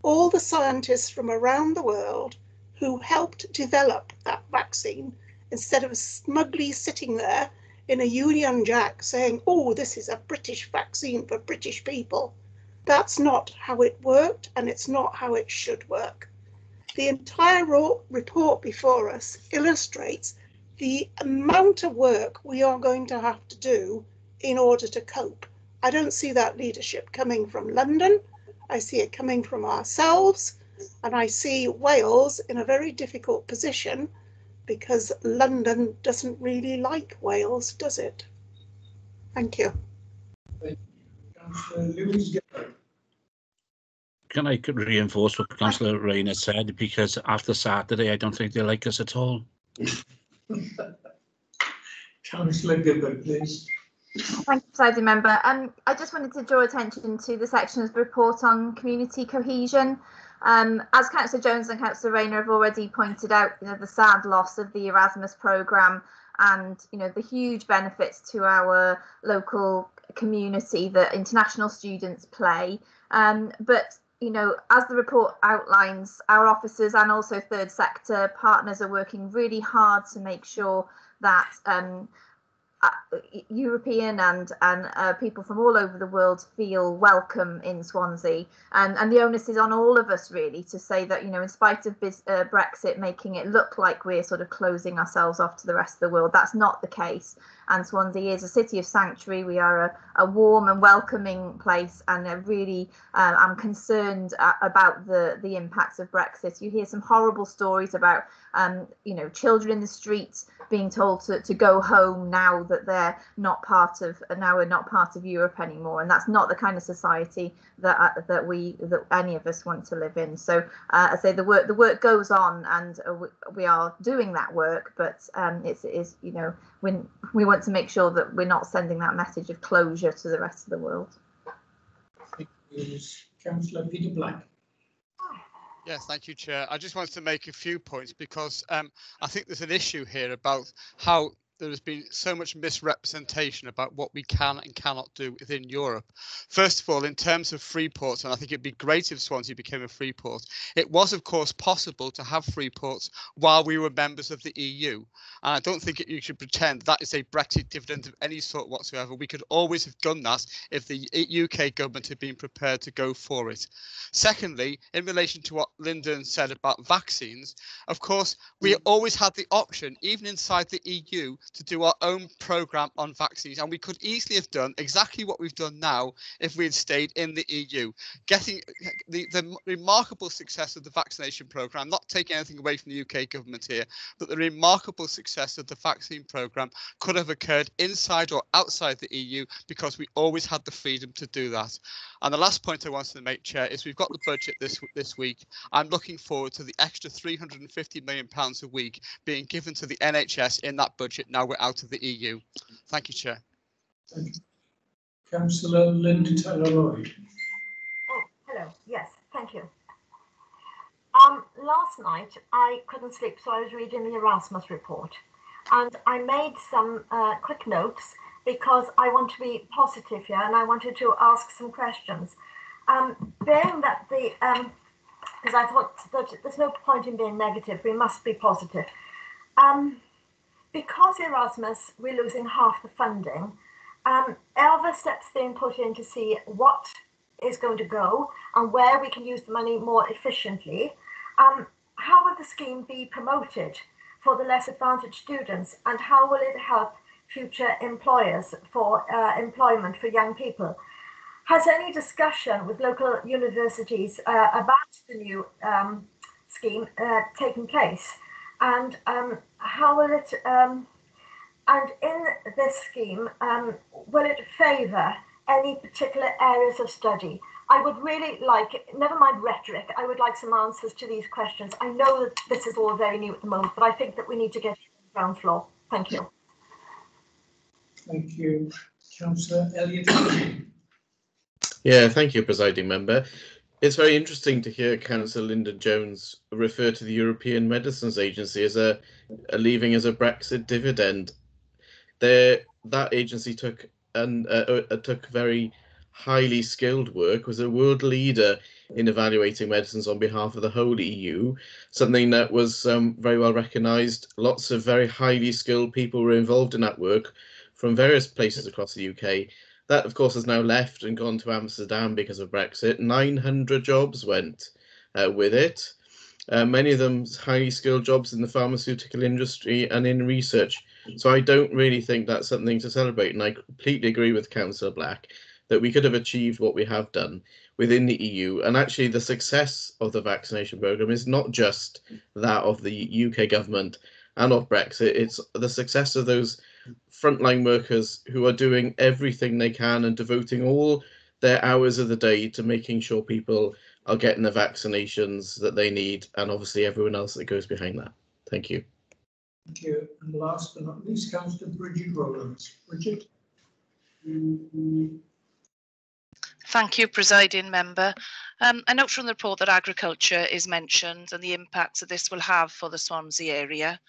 all the scientists from around the world who helped develop that vaccine, instead of smugly sitting there in a Union Jack saying, oh, this is a British vaccine for British people. That's not how it worked, and it's not how it should work. The entire report before us illustrates the amount of work we are going to have to do in order to cope. I don't see that leadership coming from London. I see it coming from ourselves, and I see Wales in a very difficult position because London doesn't really like Wales, does it? Thank you. Can I reinforce what Councillor Rayner said? Because after Saturday, I don't think they like us at all. Councillor Gibbard, please. Thank you, Presiding Member. I just wanted to draw attention to the section of the report on community cohesion. As Councillor Jones and Councillor Rayner have already pointed out, the sad loss of the Erasmus programme and the huge benefits to our local community that international students play. But as the report outlines, our officers and also third sector partners are working really hard to make sure that European and people from all over the world feel welcome in Swansea, and the onus is on all of us really to say that in spite of Brexit making it look like we're sort of closing ourselves off to the rest of the world, that's not the case. And Swansea is a city of sanctuary. We are a warm and welcoming place, and really I'm concerned about the impacts of Brexit. You hear some horrible stories about children in the streets being told to go home now that they're not part of Europe anymore, and that's not the kind of society that any of us want to live in. So I say the work goes on, and we are doing that work, but when we want to make sure that we're not sending that message of closure to the rest of the world. Councillor Peter Black. Yeah, thank you, Chair. I just wanted to make a few points because I think there's an issue here about how there has been so much misrepresentation about what we can and cannot do within Europe. First of all, in terms of free ports, and I think it'd be great if Swansea became a free port, it was, of course, possible to have free ports while we were members of the EU. And I don't think you should pretend that is a Brexit dividend of any sort whatsoever. We could always have done that if the UK government had been prepared to go for it. Secondly, in relation to what Lyndon said about vaccines, of course, we always had the option, even inside the EU, to do our own programme on vaccines, and we could easily have done exactly what we've done now if we had stayed in the EU. Getting the remarkable success of the vaccination programme, not taking anything away from the UK government here, but the remarkable success of the vaccine programme could have occurred inside or outside the EU because we always had the freedom to do that. And the last point I wanted to make, Chair, is we've got the budget this week. I'm looking forward to the extra £350 million a week being given to the NHS in that budget now we're out of the EU. Thank you, Chair. Thank you. Councillor Linda Taylor-Lloyd. Oh, hello. Yes, thank you. Last night I couldn't sleep, so I was reading the Erasmus report, and I made some quick notes because I want to be positive here, and I wanted to ask some questions. Bearing that because I thought that there's no point in being negative, we must be positive. Because Erasmus, we're losing half the funding. Are there steps being put in to see what is going to go and where we can use the money more efficiently? How will the scheme be promoted for the less advantaged students, and how will it help future employers for employment for young people? Has any discussion with local universities about the new scheme taken place? And how will it, and in this scheme, will it favour any particular areas of study? I would really like, never mind rhetoric, I would like some answers to these questions. I know that this is all very new at the moment, but I think that we need to get to the ground floor. Thank you. Thank you. Councillor Elliott. Yeah, thank you, Presiding Member. It's very interesting to hear Councillor Linda Jones refer to the European Medicines Agency as leaving as a Brexit dividend. That agency took very highly skilled work, was a world leader in evaluating medicines on behalf of the whole EU, something that was very well recognised. Lots of very highly skilled people were involved in that work from various places across the UK. That, of course, has now left and gone to Amsterdam because of Brexit. 900 jobs went with it. Many of them highly skilled jobs in the pharmaceutical industry and in research. So I don't really think that's something to celebrate. And I completely agree with Councillor Black that we could have achieved what we have done within the EU. And actually the success of the vaccination programme is not just that of the UK government and of Brexit, it's the success of those frontline workers who are doing everything they can and devoting all their hours of the day to making sure people are getting the vaccinations that they need, and obviously everyone else that goes behind that. Thank you. Thank you. And last but not least, Councillor Bridget Rowlands. Bridget. Thank you, Presiding Member. I note from the report that agriculture is mentioned and the impacts that this will have for the Swansea area.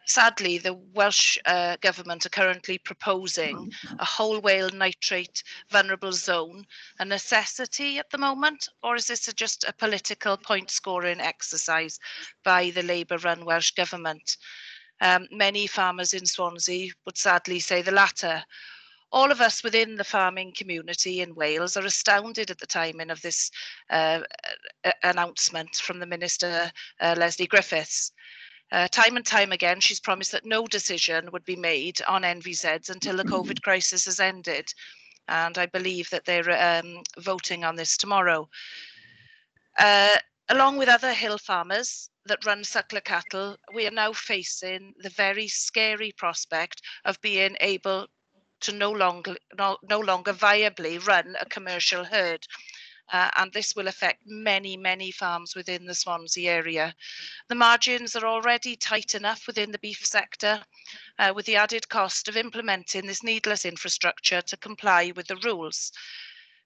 Sadly, the Welsh Government are currently proposing a whole whale nitrate vulnerable zone a necessity at the moment, or is this just a political point scoring exercise by the Labour-run Welsh Government? Many farmers in Swansea would sadly say the latter. All of us within the farming community in Wales are astounded at the timing of this announcement from the Minister, Lesley Griffiths. Time and time again, she's promised that no decision would be made on NVZs until the COVID crisis has ended. And I believe that they're voting on this tomorrow. Along with other hill farmers that run suckler cattle, we are now facing the very scary prospect of being able to no longer viably run a commercial herd. And this will affect many, many farms within the Swansea area. The margins are already tight enough within the beef sector, with the added cost of implementing this needless infrastructure to comply with the rules.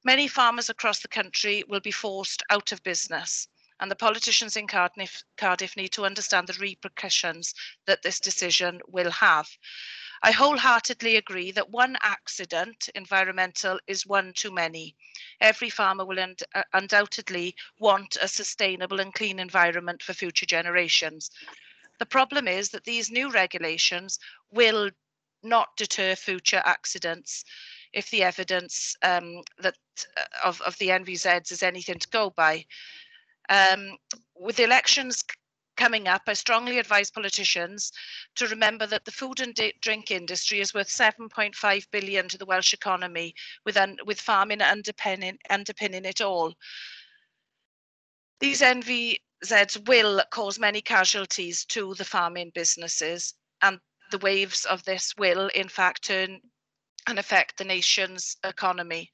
Many farmers across the country will be forced out of business, and the politicians in Cardiff need to understand the repercussions that this decision will have. I wholeheartedly agree that one environmental accident is one too many. Every farmer will undoubtedly want a sustainable and clean environment for future generations. The problem is that these new regulations will not deter future accidents if the evidence of the NVZs is anything to go by. With the elections coming up, I strongly advise politicians to remember that the food and drink industry is worth 7.5 billion to the Welsh economy, with farming underpinning it all. These NVZs will cause many casualties to the farming businesses, and the waves of this will, in fact, turn and affect the nation's economy.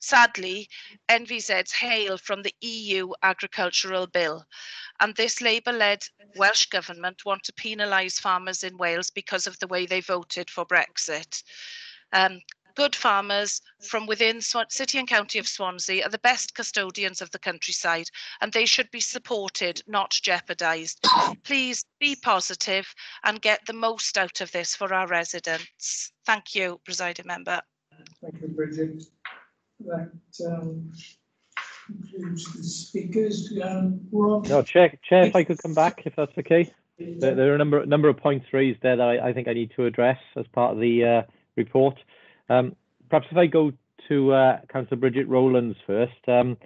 Sadly, NVZs hail from the EU Agricultural Bill, And this Labour-led Welsh Government want to penalise farmers in Wales because of the way they voted for Brexit. Good farmers from within City and County of Swansea are the best custodians of the countryside, and they should be supported, not jeopardised. Please be positive and get the most out of this for our residents. Thank you, Presiding Member. Thank you, Bridget. That concludes the speakers. Rob? No, Chair, if I could come back, if that's okay. There are a number of points raised there that I think I need to address as part of the report. Perhaps if I go to Councillor Bridget Rowlands first. I'm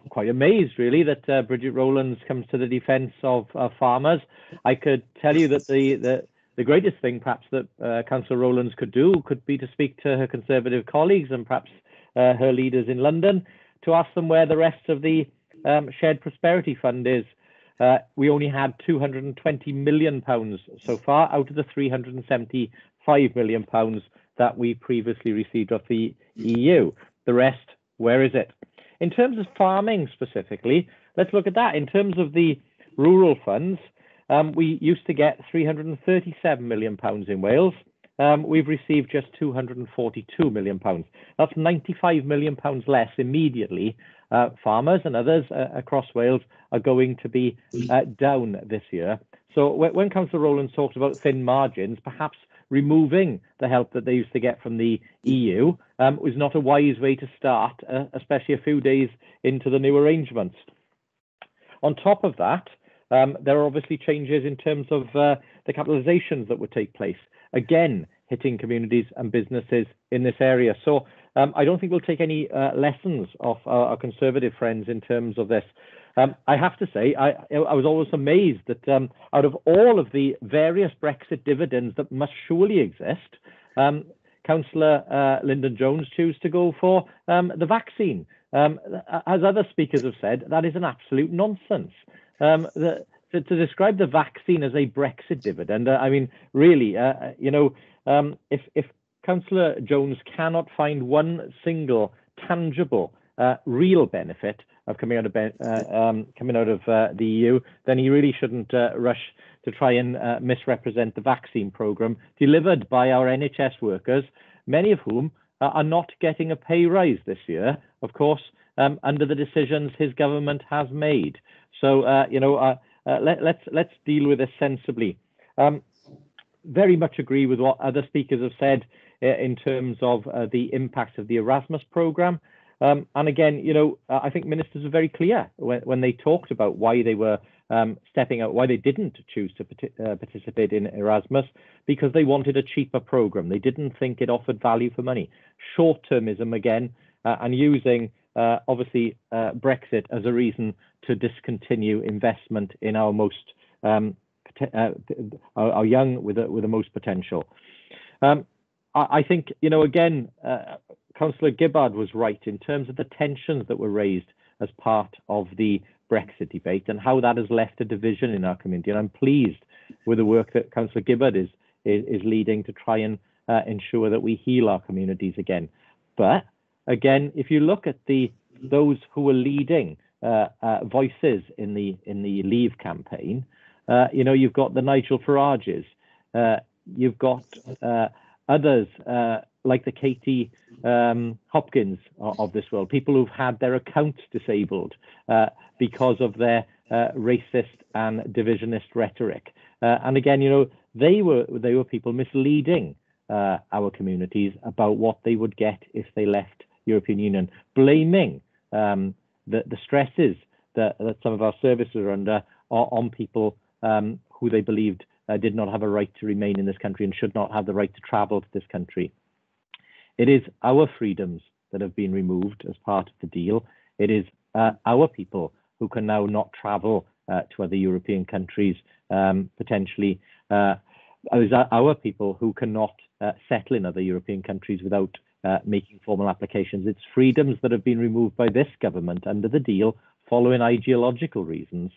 quite amazed, really, that Bridget Rowlands comes to the defence of farmers. I could tell you that the greatest thing, perhaps, that Councillor Rowlands could do could be to speak to her Conservative colleagues and perhaps her leaders in London to ask them where the rest of the Shared Prosperity Fund is. We only had £220 million so far out of the £375 million that we previously received off the EU. The rest, where is it? In terms of farming specifically, let's look at that. In terms of the rural funds, we used to get £337 million in Wales. We've received just £242 million. That's £95 million less immediately. Farmers and others across Wales are going to be down this year. So when Councillor Rowlands talks about thin margins, perhaps removing the help that they used to get from the EU was not a wise way to start, especially a few days into the new arrangements. On top of that, there are obviously changes in terms of the capitalisations that would take place, again, hitting communities and businesses in this area. So I don't think we'll take any lessons off our Conservative friends in terms of this. I have to say, I was always amazed that out of all of the various Brexit dividends that must surely exist, Councillor Lyndon Jones chose to go for the vaccine. As other speakers have said, that is an absolute nonsense. To describe the vaccine as a Brexit dividend, I mean, really, if Councillor Jones cannot find one single tangible, real benefit of coming out of the EU, then he really shouldn't rush to try and misrepresent the vaccine programme delivered by our NHS workers, many of whom are not getting a pay rise this year, of course, under the decisions his government has made. So, let's deal with this sensibly. Very much agree with what other speakers have said in terms of the impact of the Erasmus programme. And again, I think ministers are very clear when they talked about why they were stepping out, why they didn't choose to participate in Erasmus, because they wanted a cheaper programme. They didn't think it offered value for money. Short-termism again, and using obviously Brexit as a reason to discontinue investment in our most our young with the most potential. I think, again, Councillor Gibbard was right in terms of the tensions that were raised as part of the Brexit debate and how that has left a division in our community. And I'm pleased with the work that Councillor Gibbard is leading to try and ensure that we heal our communities again. But again, if you look at those who were leading voices in the Leave campaign, you've got the Nigel Farages, you've got others like the Katie Hopkins of this world, people who've had their accounts disabled because of their racist and divisionist rhetoric. And again, they were people misleading our communities about what they would get if they left European Union, blaming the stresses that some of our services are under on people who they believed did not have a right to remain in this country and should not have the right to travel to this country. It is our freedoms that have been removed as part of the deal. It is our people who can now not travel to other European countries, potentially. It is our people who cannot settle in other European countries without making formal applications. It's freedoms that have been removed by this government under the deal following ideological reasons.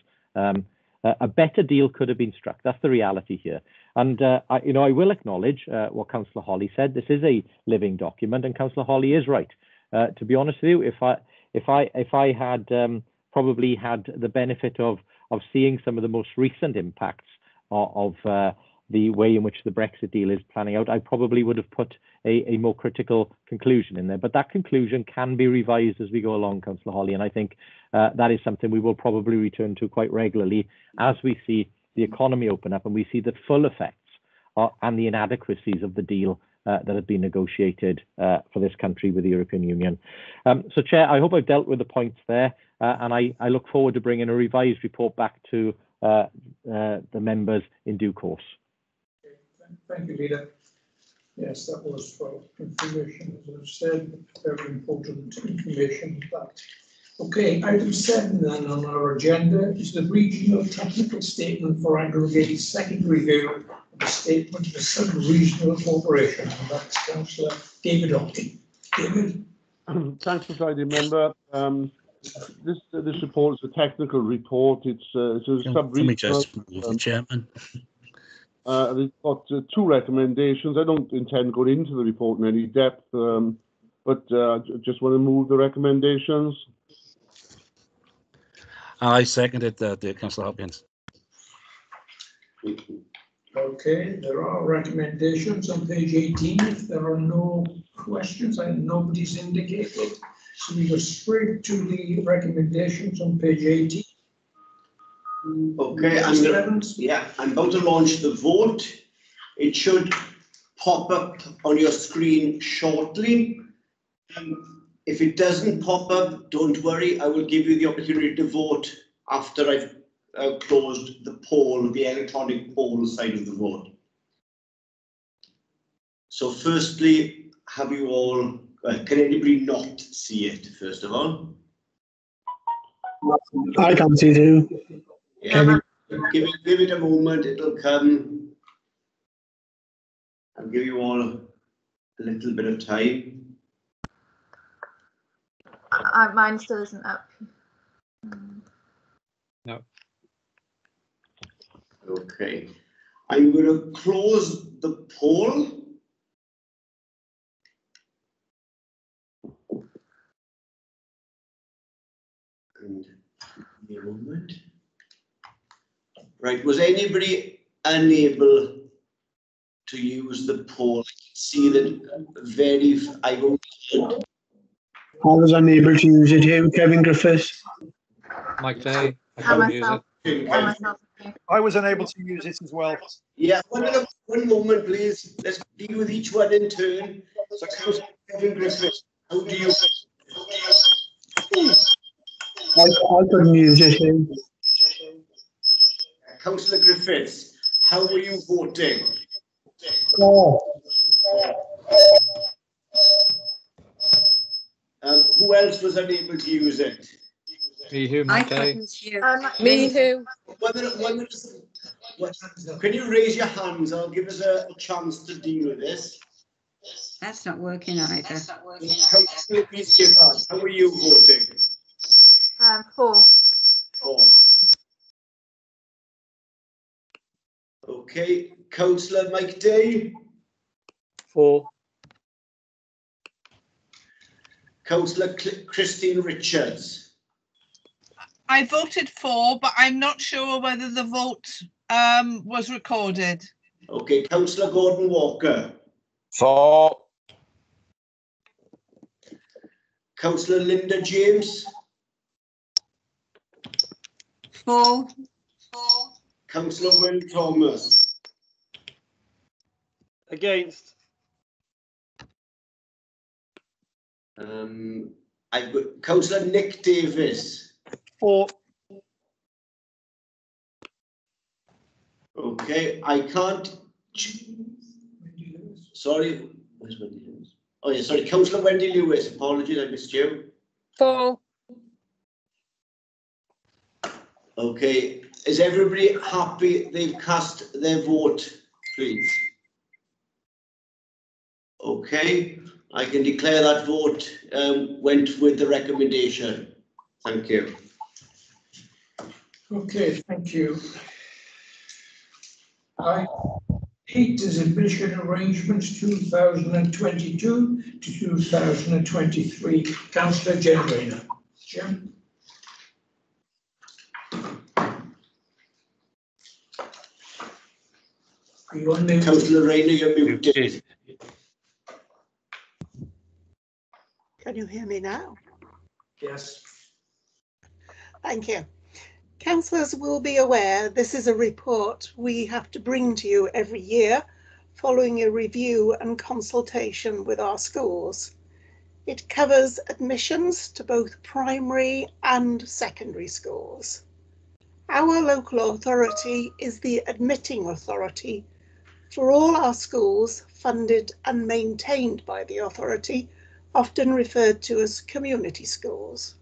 A better deal could have been struck. That's the reality here. And I will acknowledge what Councillor Holly said. This is a living document, and Councillor Holly is right. To be honest with you, if I had probably had the benefit of seeing some of the most recent impacts of the way in which the Brexit deal is planning out, I probably would have put a more critical conclusion in there. But that conclusion can be revised as we go along, Councillor Holly, and I think that is something we will probably return to quite regularly as we see the economy open up and we see the full effects and the inadequacies of the deal that has been negotiated for this country with the European Union. So, Chair, I hope I've dealt with the points there, and I look forward to bringing a revised report back to the members in due course. Thank you, Leader. Yes, that was for information, as I've said, very important information. Okay, item 7 then on our agenda is the regional technical statement for aggregated second review of the statement of a sub-regional corporation. And that's Councillor David Ockley. David? Thanks, Presiding Member. This report is a technical report. It's a sub-regional. Let me just move the chairman. They've got 2 recommendations. I don't intend to go into the report in any depth, but just want to move the recommendations. I seconded that, Councillor Hopkins. Okay, there are recommendations on page 18. If there are no questions, and nobody's indicated, so we go straight to the recommendations on page 18. Okay, I'm about to launch the vote. It should pop up on your screen shortly. If it doesn't pop up, don't worry. I will give you the opportunity to vote after I've closed the poll, the electronic poll side of the vote. So firstly, have you all, can anybody not see it, first of all? I can't see too. Yeah, give it a moment, it'll come. I'll give you all a little bit of time. Mine still isn't up. No. Okay, I'm going to close the poll. And give me a moment. Right, was anybody unable to use the poll? See that I was unable to use it here, Kevin Griffiths. Mike Day, I And can't use it. myself. I was unable to use it as well. Yeah, one moment, please. Let's deal with each one in turn. So, Councillor Kevin Griffiths, how do you? I couldn't use it here. Councillor Griffiths, how were you voting? Oh. Who else was unable to use it? Me who, Mike Day? Me who? Can you raise your hands? I'll give us a chance to deal with this. That's not working either. Councillor, please give us. How were you voting? 4. 4. Okay, Councillor Mike Day. 4. Councillor Christine Richards. I voted 4, but I'm not sure whether the vote was recorded. Okay, Councillor Gordon Walker. 4. Councillor Linda James. 4. Councillor Will Thomas. Against. I've got Councillor Nick Davis. 4. Okay, I can't. Sorry, where's Wendy Lewis? Oh yeah, sorry, Councillor Wendy Lewis. Apologies, I missed you. 4. Okay, is everybody happy they've cast their vote, please? Okay, I can declare that vote went with the recommendation. Thank you. Okay, thank you. 8 is admission arrangements 2022 to 2023. Councillor Jen Rayner. Jim. You're on mute. Councillor Rayner, you're muted. Can you hear me now? Yes. Thank you. Councillors will be aware this is a report we have to bring to you every year following a review and consultation with our schools. It covers admissions to both primary and secondary schools. Our local authority is the admitting authority for all our schools funded and maintained by the authority, often referred to as community schools.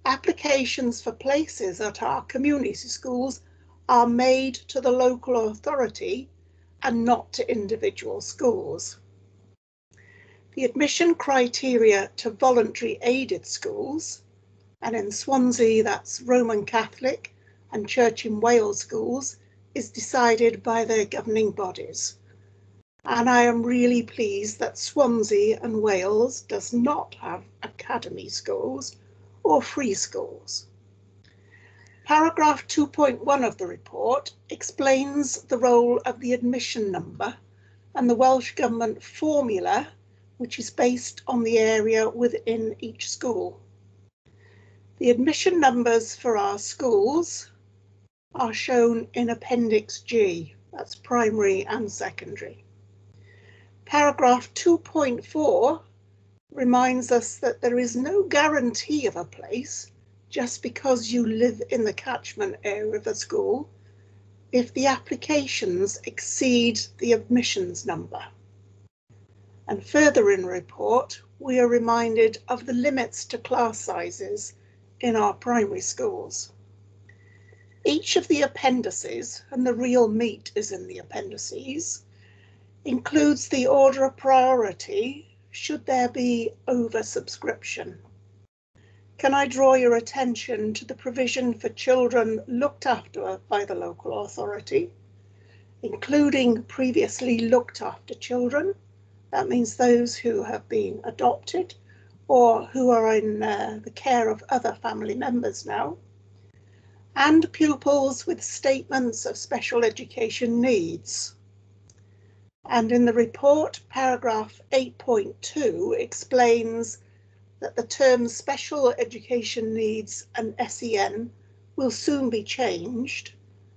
Applications for places at our community schools are made to the local authority and not to individual schools. The admission criteria to voluntary aided schools, and in Swansea that's Roman Catholic and Church in Wales schools, is decided by their governing bodies. And I am really pleased that Swansea and Wales does not have academy schools or free schools. Paragraph 2.1 of the report explains the role of the admission number and the Welsh Government formula, which is based on the area within each school. The admission numbers for our schools are shown in Appendix G, that's primary and secondary. Paragraph 2.4 reminds us that there is no guarantee of a place just because you live in the catchment area of a school if the applications exceed the admissions number. And further in the report, we are reminded of the limits to class sizes in our primary schools. Each of the appendices, and the real meat is in the appendices, includes the order of priority should there be oversubscription. Can I draw your attention to the provision for children looked after by the local authority, including previously looked after children? That means those who have been adopted or who are in the care of other family members now, and pupils with statements of special education needs. And in the report, paragraph 8.2 explains that the terms special education needs and SEN will soon be changed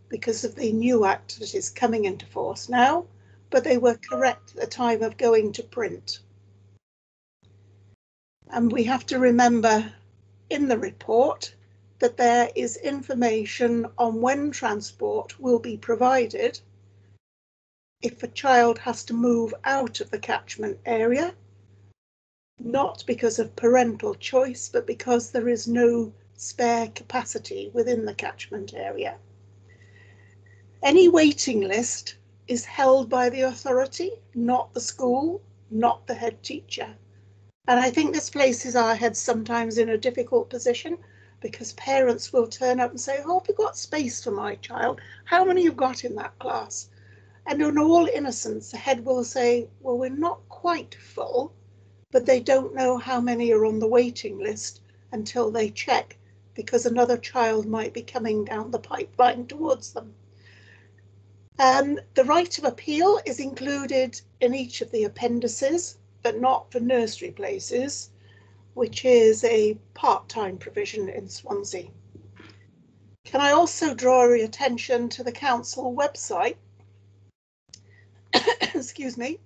because of the new act that is coming into force now, but they were correct at the time of going to print. And we have to remember in the report that there is information on when transport will be provided if a child has to move out of the catchment area, not because of parental choice, but because there is no spare capacity within the catchment area. Any waiting list is held by the authority, not the school, not the head teacher. And I think this places our heads sometimes in a difficult position because parents will turn up and say, oh, have you got space for my child? How many have got in that class? And in all innocence, the head will say, well, we're not quite full, but they don't know how many are on the waiting list until they check, because another child might be coming down the pipeline towards them. The right of appeal is included in each of the appendices, but not for nursery places, which is a part-time provision in Swansea. Can I also draw your attention to the council website, excuse me,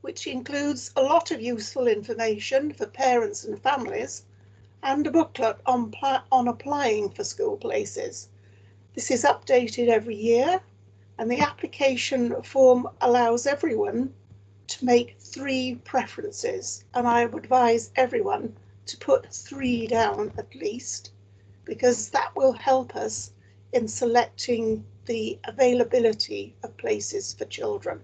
which includes a lot of useful information for parents and families and a booklet on applying for school places. This is updated every year, and the application form allows everyone to make 3 preferences, and I would advise everyone to put 3 down at least, because that will help us in selecting the availability of places for children.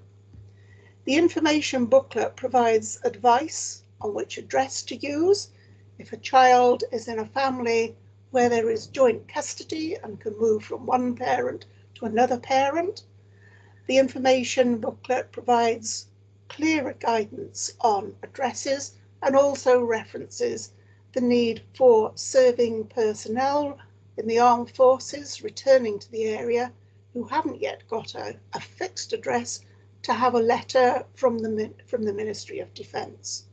The information booklet provides advice on which address to use if a child is in a family where there is joint custody and can move from one parent to another parent. The information booklet provides clearer guidance on addresses and also references the need for serving personnel in the armed forces returning to the area who haven't yet got a fixed address to have a letter from the Ministry of Defence.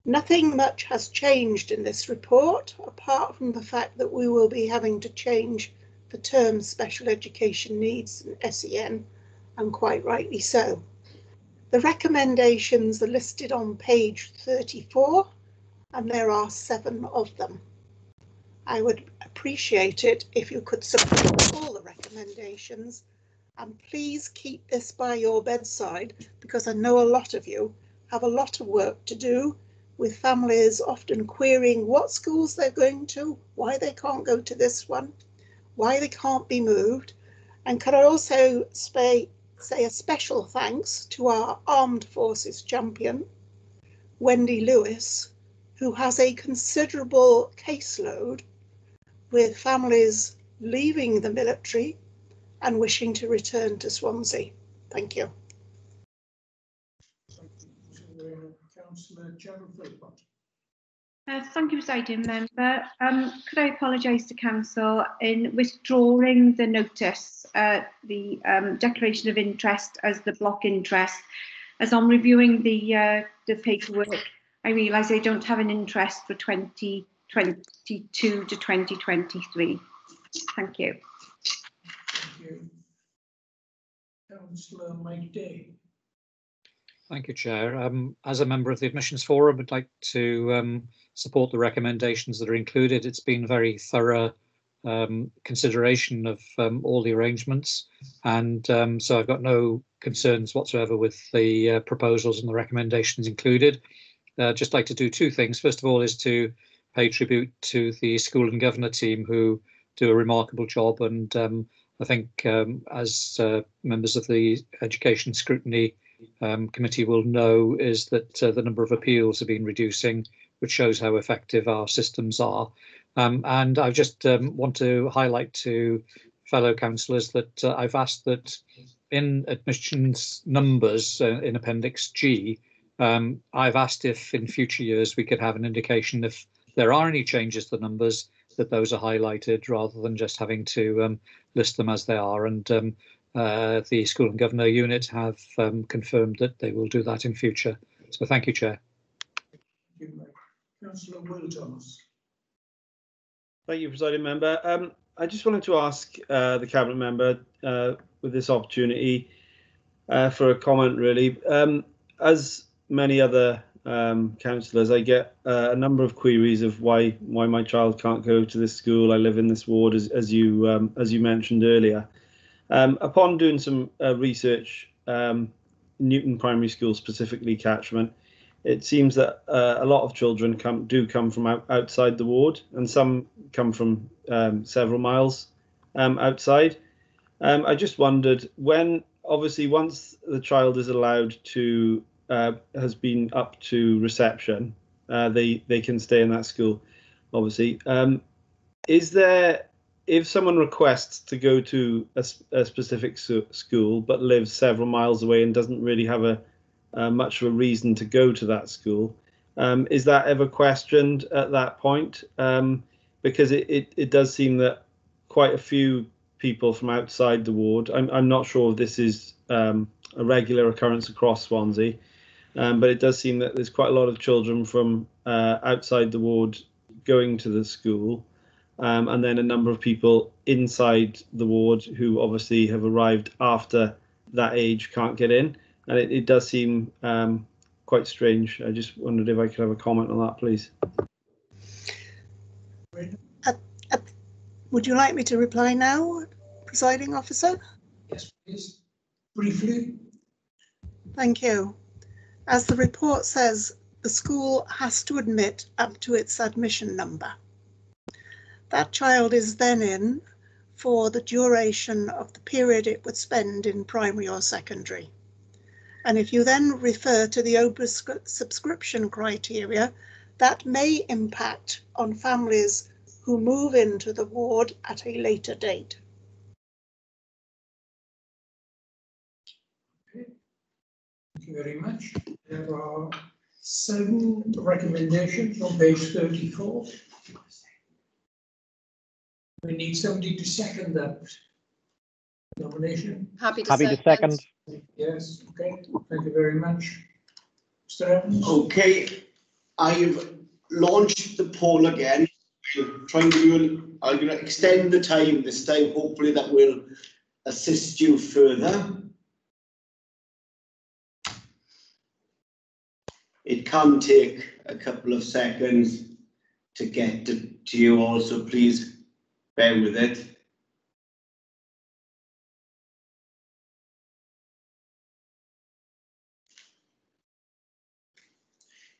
Nothing much has changed in this report, apart from the fact that we will be having to change the term special education needs and SEN, and quite rightly so. The recommendations are listed on page 34, and there are 7 of them. I would appreciate it if you could support all the recommendations, and please keep this by your bedside, because I know a lot of you have a lot of work to do, with families often querying what schools they're going to, why they can't go to this one, why they can't be moved. And could I also say a special thanks to our Armed Forces champion, Wendy Lewis, who has a considerable caseload with families leaving the military and wishing to return to Swansea. Thank you. Councillor Philpott. Thank you, Presiding Member. Could I apologise to Council in withdrawing the notice, the declaration of interest as the block interest, as on reviewing the paperwork, I realise I don't have an interest for 2022 to 2023. Thank you. Thank you. Councillor Mike Day. Thank you, Chair. As a member of the Admissions Forum, I'd like to support the recommendations that are included. It's been a very thorough consideration of all the arrangements, and so I've got no concerns whatsoever with the proposals and the recommendations included. Just like to do 2 things. First of all is to pay tribute to the School and Governor team, who do a remarkable job, and I think as members of the Education Scrutiny Committee will know, is that the number of appeals have been reducing, which shows how effective our systems are. And I just want to highlight to fellow councillors that I've asked that in admissions numbers in Appendix G, I've asked if in future years we could have an indication if there are any changes to the numbers, that those are highlighted rather than just having to list them as they are. And the School and Governor unit have confirmed that they will do that in future. So thank you, Chair. Thank you, Councillor Will Thomas. Thank you, Presiding Member. I just wanted to ask the Cabinet Member with this opportunity for a comment, really. As many other councillors, I get a number of queries of why my child can't go to this school. I live in this ward, as you mentioned earlier. Upon doing some research, Newton Primary School specifically catchment, it seems that a lot of children do come from outside the ward, and some come from several miles outside. I just wondered, when obviously once the child is allowed to has been up to reception, they can stay in that school, obviously. Is there, if someone requests to go to a specific school but lives several miles away and doesn't really have much of a reason to go to that school, is that ever questioned at that point? Because it does seem that quite a few people from outside the ward, I'm not sure if this is a regular occurrence across Swansea, but it does seem that there's quite a lot of children from outside the ward going to the school. And then a number of people inside the ward who obviously have arrived after that age can't get in. And it does seem quite strange. I just wondered if I could have a comment on that, please. Would you like me to reply now, Presiding Officer? Yes, please. Briefly. Thank you. As the report says, the school has to admit up to its admission number. That child is then in for the duration of the period it would spend in primary or secondary. And if you then refer to the oversubscription criteria, that may impact on families who move into the ward at a later date. Okay. Thank you very much. There are 7 recommendations on page 34. We need somebody to second that nomination. Happy to second. Yes, okay, thank you very much. Mr. Evans? Okay, I've launched the poll again. I'm going to extend the time this time. Hopefully that will assist you further. It can take a couple of seconds to get to you all, so please bear with it.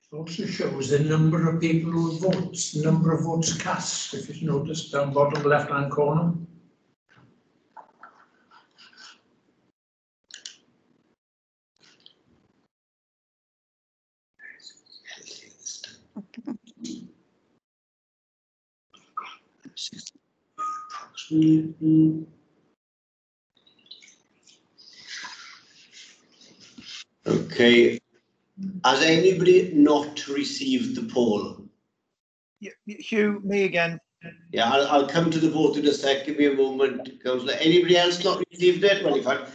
It also shows the number of people who vote, number of votes cast, if you've noticed down bottom left hand corner. Okay, has anybody not received the poll? Hugh, me again. Yeah, I'll come to the vote in a sec. Give me a moment, Councillor. Anybody else not received it? Well, if I,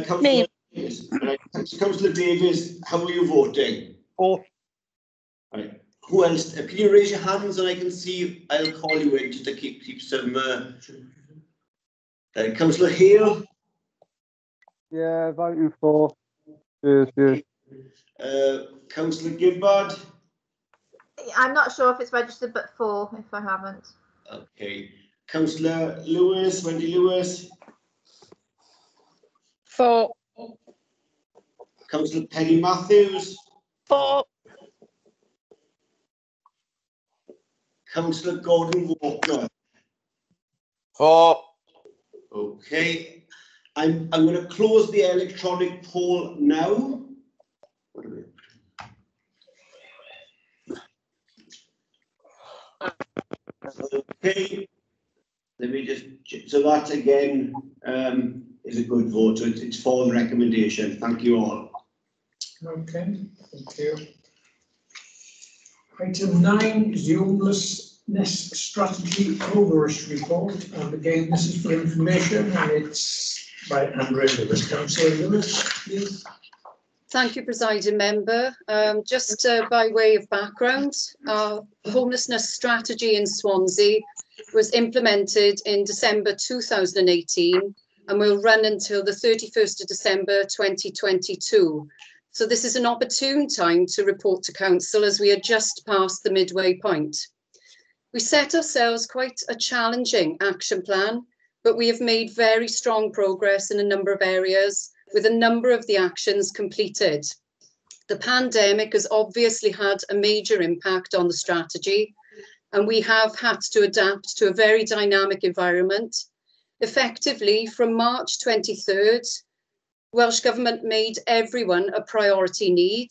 Councillor Davies, right. Councillor Davies, how are you voting? For. Right. Who else? Can you raise your hands and I can see? I'll call you in just to keep some. Councillor Hale. Yeah, vote you for. Cheers. Councillor Gibbard. I'm not sure if it's registered, but 4 if I haven't. Okay. Councillor Lewis, Wendy Lewis. 4. Councillor Penny Matthews. 4. Councillor Gordon Walker. 4. Okay. I'm going to close the electronic poll now. What are we? Okay. Let me just, so that again is a good vote. So it's for the recommendation. Thank you all. Okay, thank you. Item 9 is the Homelessness Strategy Progress Report. And again, this is for information and it's by Andrea Lewis. Councillor Lewis, please. Thank you, Presiding Member. Just by way of background, our homelessness strategy in Swansea was implemented in December 2018 and will run until the 31st of December 2022. So this is an opportune time to report to Council as we are just past the midway point. We set ourselves quite a challenging action plan, but we have made very strong progress in a number of areas, with a number of the actions completed. The pandemic has obviously had a major impact on the strategy, and we have had to adapt to a very dynamic environment. Effectively, from March 23rd, Welsh Government made everyone a priority need.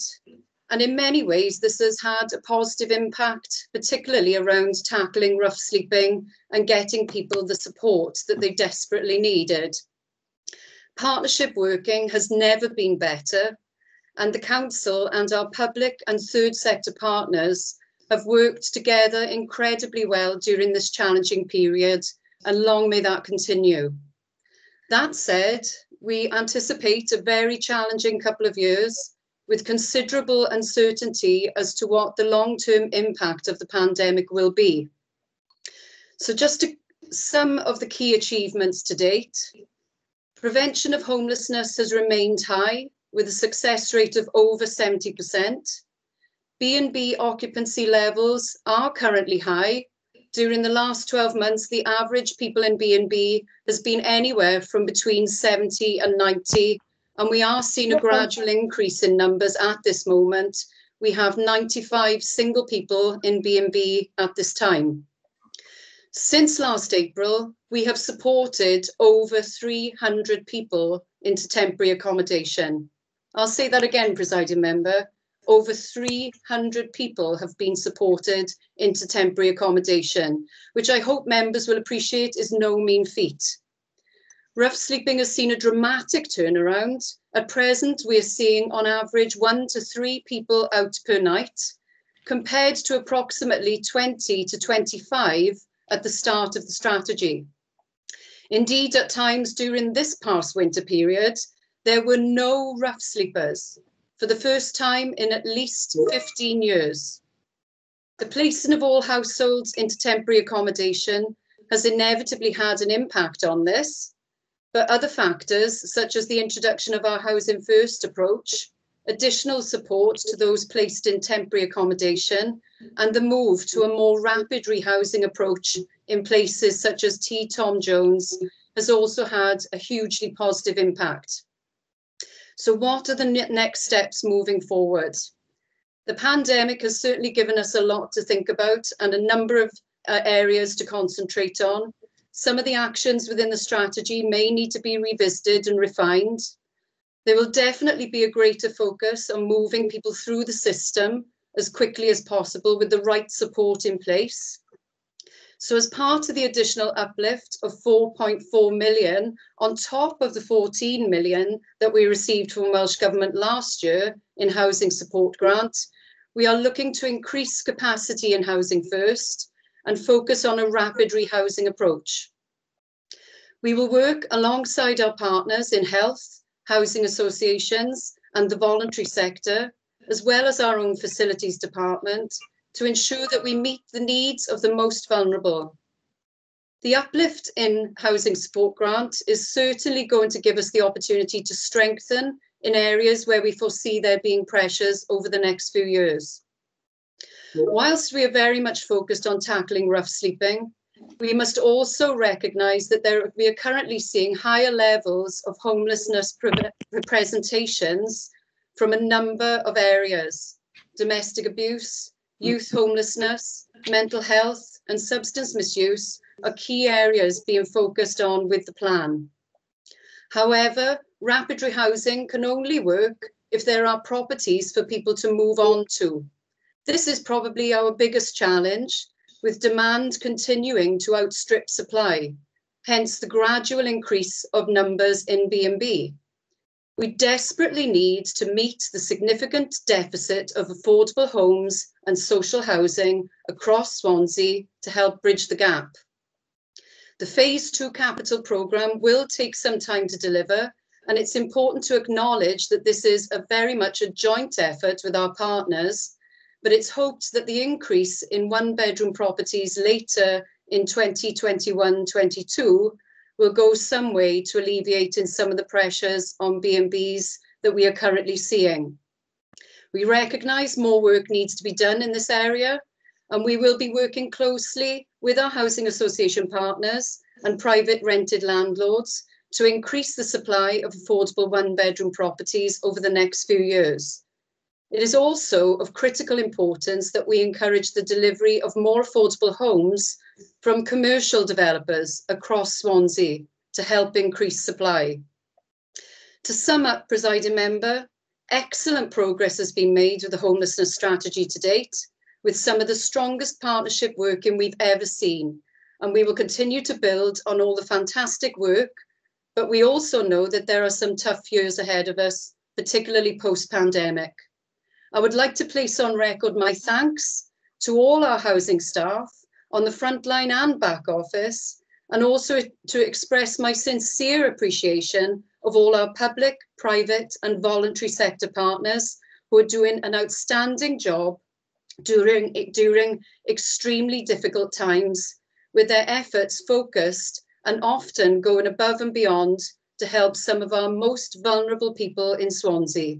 And in many ways, this has had a positive impact, particularly around tackling rough sleeping and getting people the support that they desperately needed. Partnership working has never been better, and the Council and our public and third sector partners have worked together incredibly well during this challenging period, and long may that continue. That said, we anticipate a very challenging couple of years with considerable uncertainty as to what the long-term impact of the pandemic will be. So just some of the key achievements to date. Prevention of homelessness has remained high with a success rate of over 70%. B&B occupancy levels are currently high. During the last 12 months, the average people in B&B has been anywhere from between 70 and 90, and we are seeing a gradual increase in numbers at this moment. We have 95 single people in B&B at this time. Since last April, we have supported over 300 people into temporary accommodation. I'll say that again, Presiding Member. Over 300 people have been supported into temporary accommodation, which I hope members will appreciate is no mean feat. Rough sleeping has seen a dramatic turnaround. At present, we are seeing on average 1 to 3 people out per night, compared to approximately 20 to 25 at the start of the strategy. Indeed, at times during this past winter period, there were no rough sleepers for the first time in at least 15 years. The placing of all households into temporary accommodation has inevitably had an impact on this, but other factors, such as the introduction of our Housing First approach, additional support to those placed in temporary accommodation, and the move to a more rapid rehousing approach in places such as T. Tom Jones, has also had a hugely positive impact. So what are the next steps moving forward? The pandemic has certainly given us a lot to think about and a number of areas to concentrate on. Some of the actions within the strategy may need to be revisited and refined. There will definitely be a greater focus on moving people through the system as quickly as possible with the right support in place. So as part of the additional uplift of 4.4 million on top of the 14 million that we received from Welsh Government last year in Housing Support Grant, we are looking to increase capacity in Housing First and focus on a rapid rehousing approach. We will work alongside our partners in health, housing associations and the voluntary sector, as well as our own facilities department, to ensure that we meet the needs of the most vulnerable. The uplift in Housing Support Grant is certainly going to give us the opportunity to strengthen in areas where we foresee there being pressures over the next few years. Whilst we are very much focused on tackling rough sleeping, we must also recognise that we are currently seeing higher levels of homelessness representations from a number of areas: domestic abuse, youth homelessness, mental health and substance misuse are key areas being focused on with the plan. However, rapid rehousing can only work if there are properties for people to move on to. This is probably our biggest challenge, with demand continuing to outstrip supply, hence the gradual increase of numbers in B&B. We desperately need to meet the significant deficit of affordable homes and social housing across Swansea to help bridge the gap. The Phase 2 capital programme will take some time to deliver, and it's important to acknowledge that this is very much a joint effort with our partners, but it's hoped that the increase in one-bedroom properties later in 2021-22 will go some way to alleviating some of the pressures on B&Bs that we are currently seeing. We recognise more work needs to be done in this area, and we will be working closely with our housing association partners and private rented landlords to increase the supply of affordable one-bedroom properties over the next few years. It is also of critical importance that we encourage the delivery of more affordable homes from commercial developers across Swansea to help increase supply. To sum up, Presiding Member, excellent progress has been made with the homelessness strategy to date, with some of the strongest partnership working we've ever seen, and we will continue to build on all the fantastic work, but we also know that there are some tough years ahead of us, particularly post-pandemic. I would like to place on record my thanks to all our housing staff on the front line and back office, and also to express my sincere appreciation of all our public, private and voluntary sector partners who are doing an outstanding job during extremely difficult times, with their efforts focused and often going above and beyond to help some of our most vulnerable people in Swansea.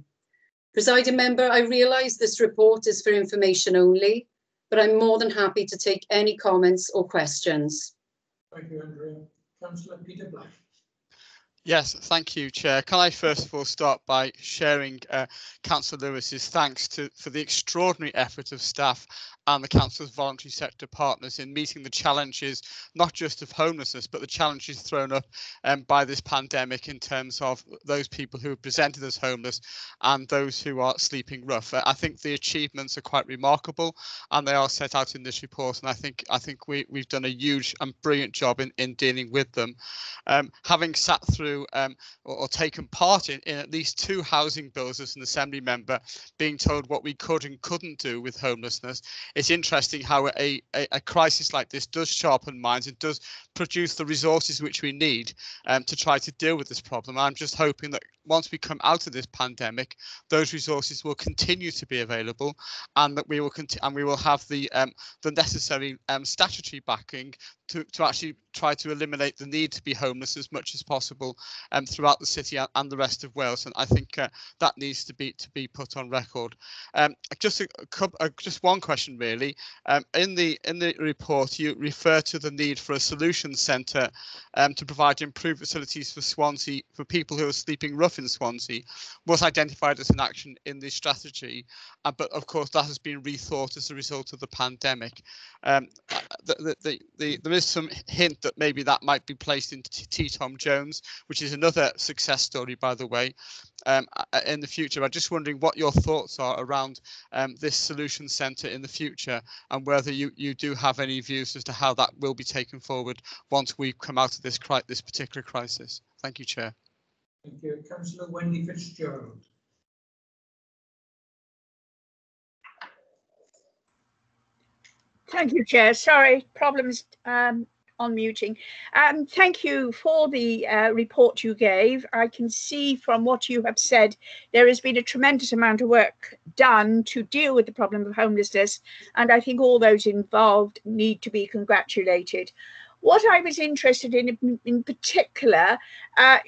Presiding Member, I realise this report is for information only, but I'm more than happy to take any comments or questions. Thank you, Andrea. Councillor Peter Black. Yes, thank you, Chair. Can I first of all start by sharing Councillor Lewis's thanks for the extraordinary effort of staff and the Council's voluntary sector partners in meeting the challenges, not just of homelessness, but the challenges thrown up by this pandemic in terms of those people who are presented as homeless and those who are sleeping rough. I think the achievements are quite remarkable and they are set out in this report, and I think we've done a huge and brilliant job in dealing with them. Having sat through through or taken part in at least 2 housing bills as an Assembly member, being told what we could and couldn't do with homelessness. It's interesting how a crisis like this does sharpen minds. It does produce the resources which we need to try to deal with this problem. I'm just hoping that once we come out of this pandemic, those resources will continue to be available, and that we will have the necessary statutory backing to actually try to eliminate the need to be homeless as much as possible throughout the city and the rest of Wales. And I think that needs to be put on record. Just one question really. In the report, you refer to the need for a solution centre to provide improved facilities for Swansea, for people who are sleeping rough in Swansea, was identified as an action in the strategy, but of course that has been rethought as a result of the pandemic. There is some hint that maybe that might be placed into T. Tom Jones, which is another success story, by the way, in the future. I'm just wondering what your thoughts are around this solution centre in the future, and whether you do have any views as to how that will be taken forward once we come out of this particular crisis. Thank you, Chair. Thank you. Councillor Wendy Fitzgerald. Thank you, Chair. Sorry, problems on muting. Thank you for the report you gave. I can see from what you have said, there has been a tremendous amount of work done to deal with the problem of homelessness, and I think all those involved need to be congratulated. What I was interested in particular,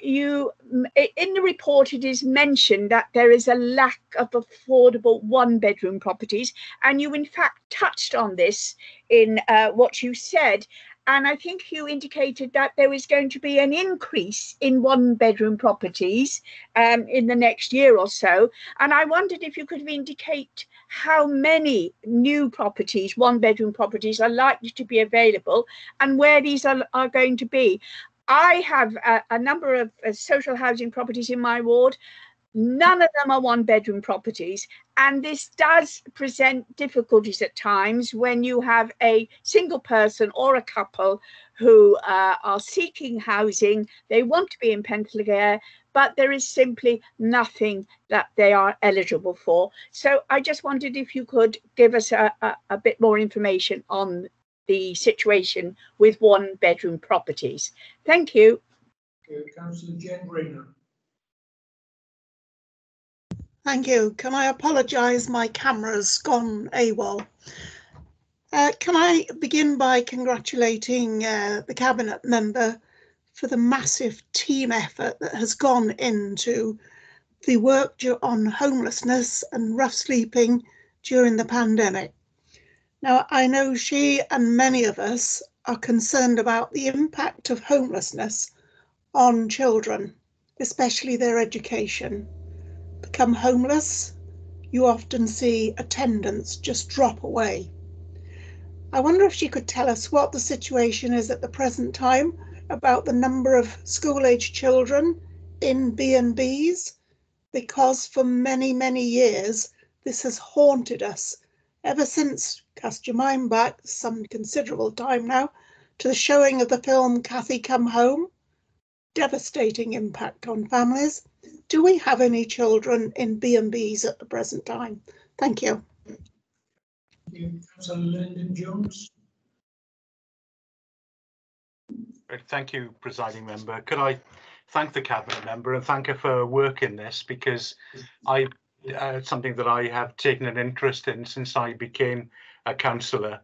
in the report it is mentioned that there is a lack of affordable one-bedroom properties, and you in fact touched on this in what you said. And I think you indicated that there was going to be an increase in one-bedroom properties in the next year or so. And I wondered if you could indicate how many new properties, one-bedroom properties, are likely to be available and where these are going to be. I have a number of social housing properties in my ward. None of them are one-bedroom properties, and this does present difficulties at times when you have a single person or a couple who are seeking housing. They want to be in Pentlegare, but there is simply nothing that they are eligible for. So I just wondered if you could give us a bit more information on the situation with one-bedroom properties. Thank you. Councillor Jane Rayner. Thank you. Can I apologise? My camera's gone AWOL. Can I begin by congratulating the Cabinet member for the massive team effort that has gone into the work on homelessness and rough sleeping during the pandemic. Now, I know she and many of us are concerned about the impact of homelessness on children, especially their education. Become homeless, you often see attendance just drop away. I wonder if she could tell us what the situation is at the present time about the number of school-age children in B&Bs, because for many, many years this has haunted us ever since, cast your mind back some considerable time now, to the showing of the film Cathy Come Home. Devastating impact on families. Do we have any children in B&Bs at the present time? Thank you. Councillor Lyndon Jones. Thank you, Presiding Member. Could I thank the Cabinet Member and thank her for her work in this, because it's something that I have taken an interest in since I became a councillor.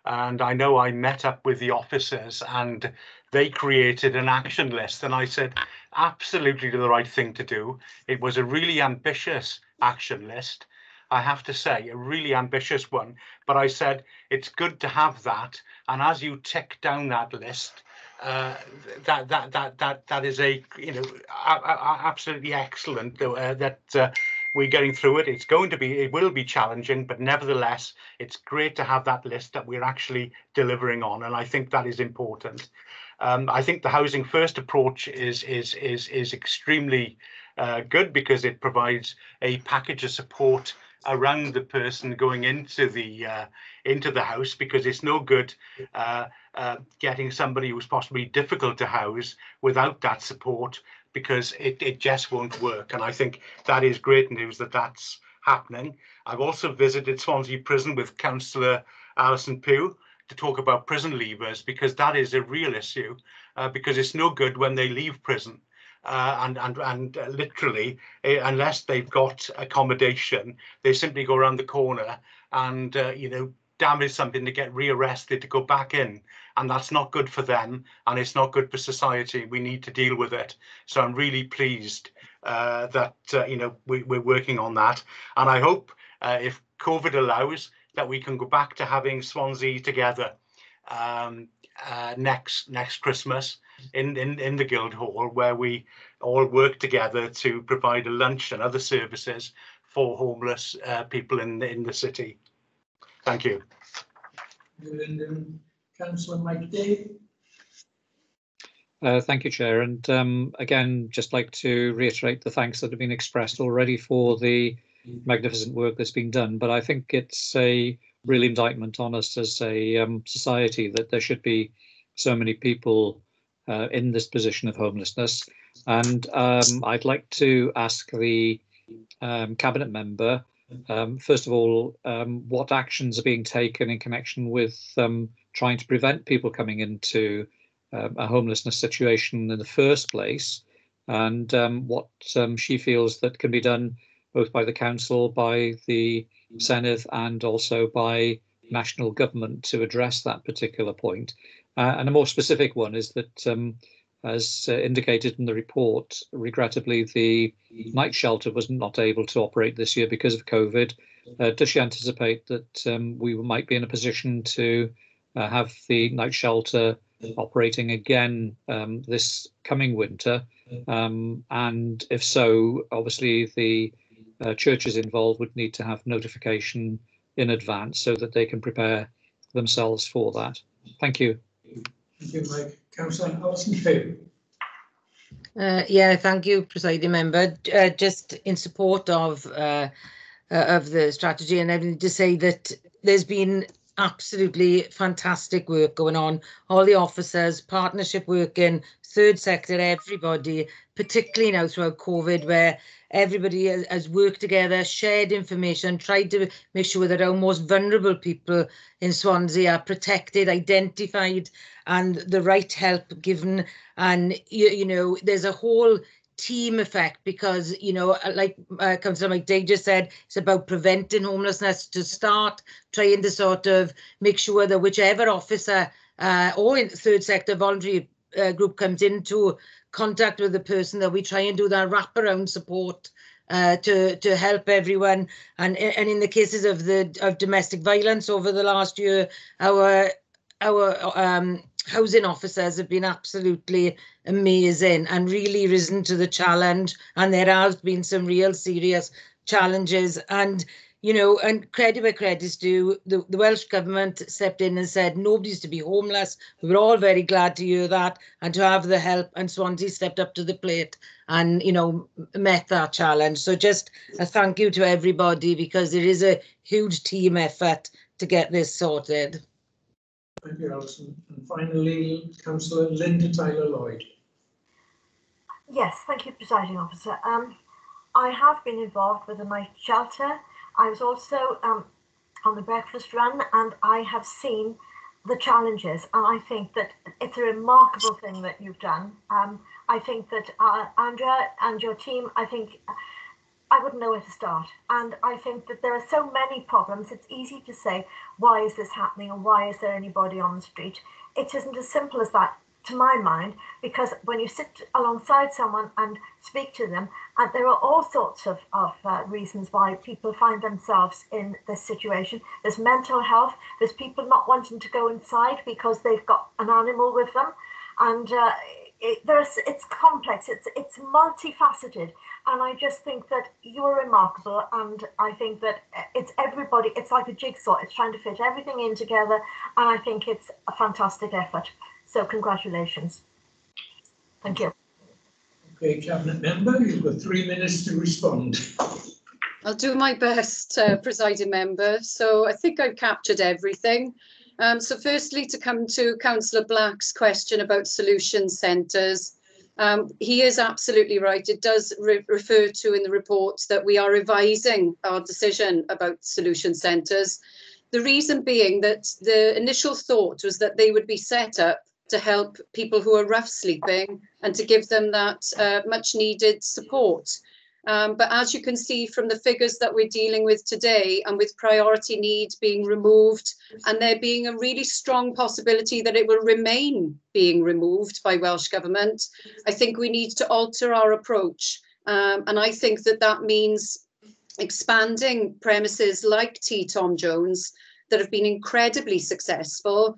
And I know I met up with the officers and they created an action list, and I said absolutely the right thing to do. It was a really ambitious action list, I have to say, a really ambitious one, but I said it's good to have that, and as you tick down that list, that is absolutely excellent that we're getting through it. It will be challenging, but nevertheless, it's great to have that list that we're actually delivering on, and I think that is important. I think the Housing First approach is extremely good, because it provides a package of support around the person going into the house, because it's no good getting somebody who's possibly difficult to house without that support, because it just won't work. And I think that is great news that that's happening. I've also visited Swansea Prison with Councillor Alison Pugh to talk about prison leavers, because that is a real issue, because it's no good when they leave prison. And literally, unless they've got accommodation, they simply go around the corner and damage something to get rearrested to go back in, and that's not good for them, and it's not good for society. We need to deal with it. So I'm really pleased that we're working on that, and I hope if COVID allows, that we can go back to having Swansea together next Christmas in the Guildhall, where we all work together to provide a lunch and other services for homeless people in the city. Thank you. And Councillor Mike Day. Thank you, Chair. And again, just like to reiterate the thanks that have been expressed already for the magnificent work that's been done. But I think it's a real indictment on us as a society that there should be so many people in this position of homelessness. And I'd like to ask the Cabinet member, first of all, what actions are being taken in connection with trying to prevent people coming into a homelessness situation in the first place, and what she feels that can be done both by the Council, by the Senedd, and also by national government to address that particular point. And a more specific one is that, as indicated in the report, regrettably, the night shelter was not able to operate this year because of COVID. Does she anticipate that we might be in a position to have the night shelter operating again this coming winter? And if so, obviously the churches involved would need to have notification in advance so that they can prepare themselves for that. Thank you. Thank you, Mike. Councillor Alison Pugh. Yeah, thank you, Presiding Member. Just in support of the strategy, and I need to say that there's been absolutely fantastic work going on. All the officers, partnership working, third sector, everybody, particularly now throughout COVID, where everybody has worked together, shared information, tried to make sure that our most vulnerable people in Swansea are protected, identified, and the right help given. And, you know, there's a whole team effect, because, you know, like Councillor Mike Day just said, it's about preventing homelessness to start, trying to sort of make sure that whichever officer or in third sector voluntary group comes into contact with the person, that we try and do that wraparound support to help everyone. And in the cases of domestic violence over the last year, our housing officers have been absolutely amazing and really risen to the challenge. And there has been some real serious challenges. And, you know, and credit where credit's due, the Welsh Government stepped in and said nobody's to be homeless. We were all very glad to hear that and to have the help. And Swansea stepped up to the plate and, you know, met that challenge. So just a thank you to everybody, because it is a huge team effort to get this sorted. Thank you, Alison. And finally, Councillor Linda Taylor-Lloyd. Yes, thank you, Presiding Officer. I have been involved with the night shelter. I was also on the breakfast run, and I have seen the challenges, and I think that it's a remarkable thing that you've done. I think that Andrea and your team, I think I wouldn't know where to start. And I think that there are so many problems. It's easy to say, why is this happening, and why is there anybody on the street? It isn't as simple as that, to my mind, because when you sit alongside someone and speak to them, and there are all sorts of reasons why people find themselves in this situation. There's mental health, there's people not wanting to go inside because they've got an animal with them, and it's complex, it's multifaceted, and I just think that you're remarkable, and I think that it's everybody, it's like a jigsaw, it's trying to fit everything in together, and I think it's a fantastic effort. So congratulations. Thank you. Okay, Cabinet Member, you've got 3 minutes to respond. I'll do my best, Presiding Member. So I think I've captured everything. So firstly, to come to Councillor Black's question about solution centres, he is absolutely right. It does refer to in the report that we are revising our decision about solution centres. The reason being that the initial thought was that they would be set up to help people who are rough sleeping and to give them that much needed support. But as you can see from the figures that we're dealing with today, and with priority need being removed, and there being a really strong possibility that it will remain being removed by Welsh Government, I think we need to alter our approach. And I think that that means expanding premises like T. Tom Jones that have been incredibly successful.